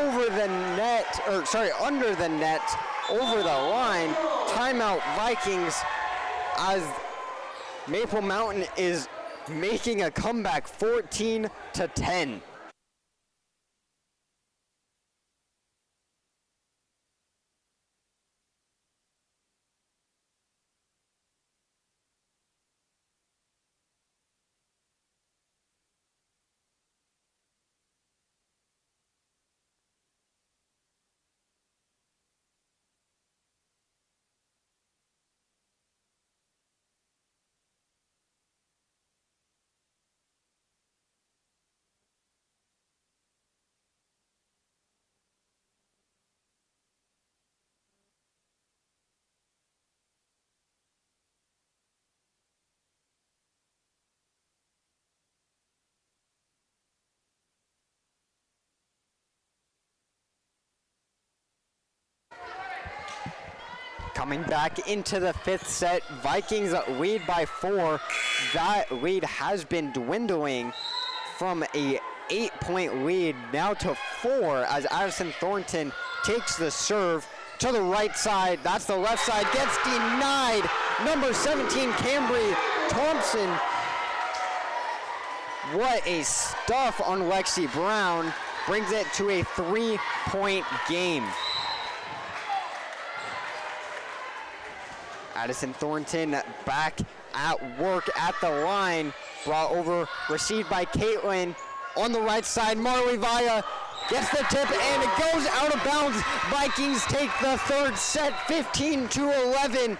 over the net, or sorry, under the net, over the line. Timeout Vikings, as Maple Mountain is making a comeback, 14-10. Coming back into the 5th set, Vikings lead by 4. That lead has been dwindling from a 8-point lead now to 4 as Addison Thornton takes the serve to the right side. That's the left side, gets denied. Number 17, Cambry Thompson. What a stuff on Lexi Brown. Brings it to a 3-point game. Addison Thornton back at work at the line. Brought over, received by Caitlin. On the right side, Marley Via gets the tip and it goes out of bounds. Vikings take the third set, 15-11.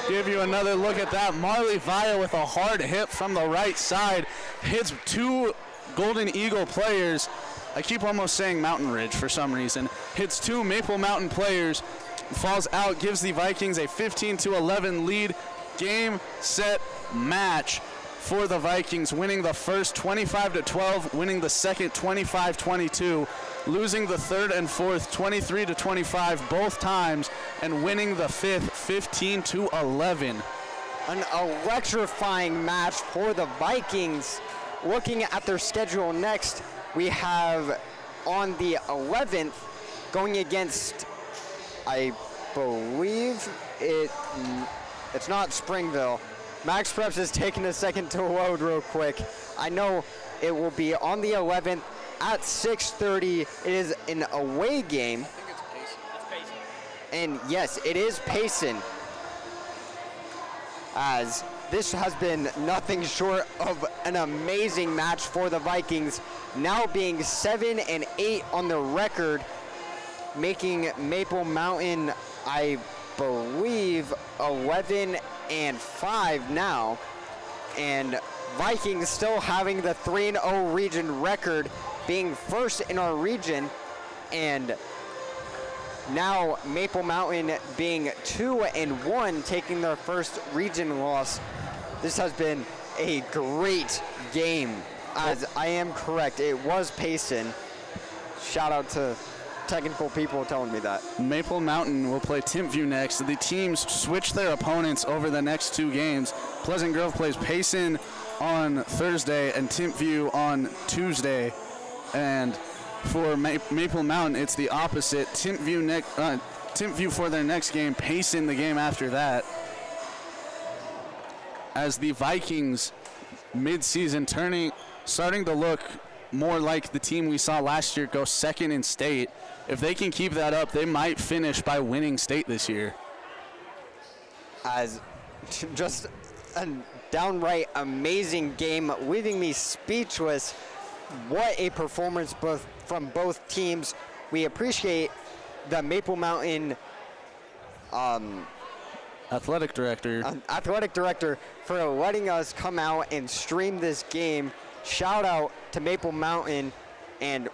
Give you another look at that. Marley Via with a hard hit from the right side. Hits 2 Golden Eagle players. I keep almost saying Mountain Ridge for some reason. Hits 2 Maple Mountain players. Falls out, gives the Vikings a 15-11 lead. game, set, match for the Vikings, winning the first 25-12, winning the second 25-22, losing the third and fourth 23-25 both times, and winning the fifth 15-11. An electrifying match for the Vikings. Looking at their schedule next, we have on the 11th going against, I believe it's not Springville. Max Preps is taking a second to load real quick. I know it will be on the 11th at 6:30. It is an away game. I think it's Payson. It's Payson. And yes, it is Payson. As this has been nothing short of an amazing match for the Vikings, now being 7-8 on the record, making Maple Mountain, I believe, 11-5 now, and Vikings still having the 3-0 region record, being first in our region, and now Maple Mountain being 2-1, taking their first region loss. This has been a great game. As I am correct, it was Payson. Shout out to technical people telling me that. Maple Mountain will play Timpview next. The teams switch their opponents over the next two games. Pleasant Grove plays Payson on Thursday and Timpview on Tuesday. And for Maple Mountain, it's the opposite. Timpview for their next game, Payson the game after that. As the Vikings mid-season starting to look more like the team we saw last year, go second in state. If they can keep that up, they might finish by winning state this year. As just a downright amazing game, leaving me speechless. What a performance from both teams. We appreciate the Maple Mountain Athletic director for letting us come out and stream this game. Shout out to Maple Mountain, and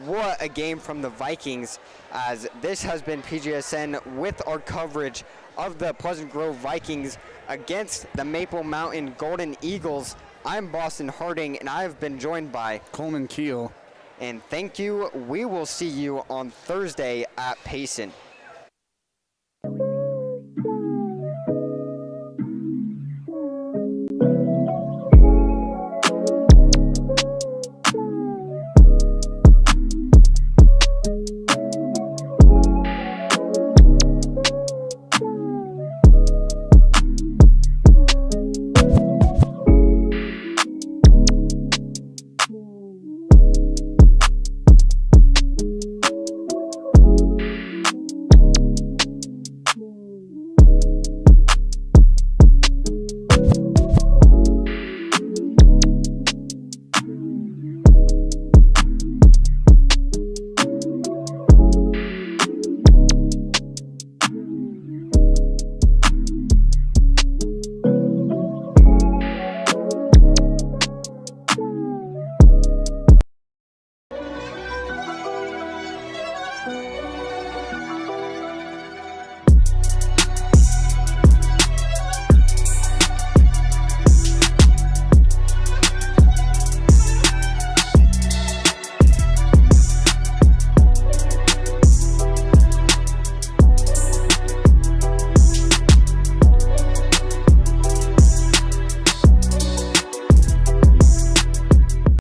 what a game from the Vikings, as this has been PGSN with our coverage of the Pleasant Grove Vikings against the Maple Mountain Golden Eagles. I'm Boston Harding, and I have been joined by Coleman Keel. And thank you. We will see you on Thursday at Payson.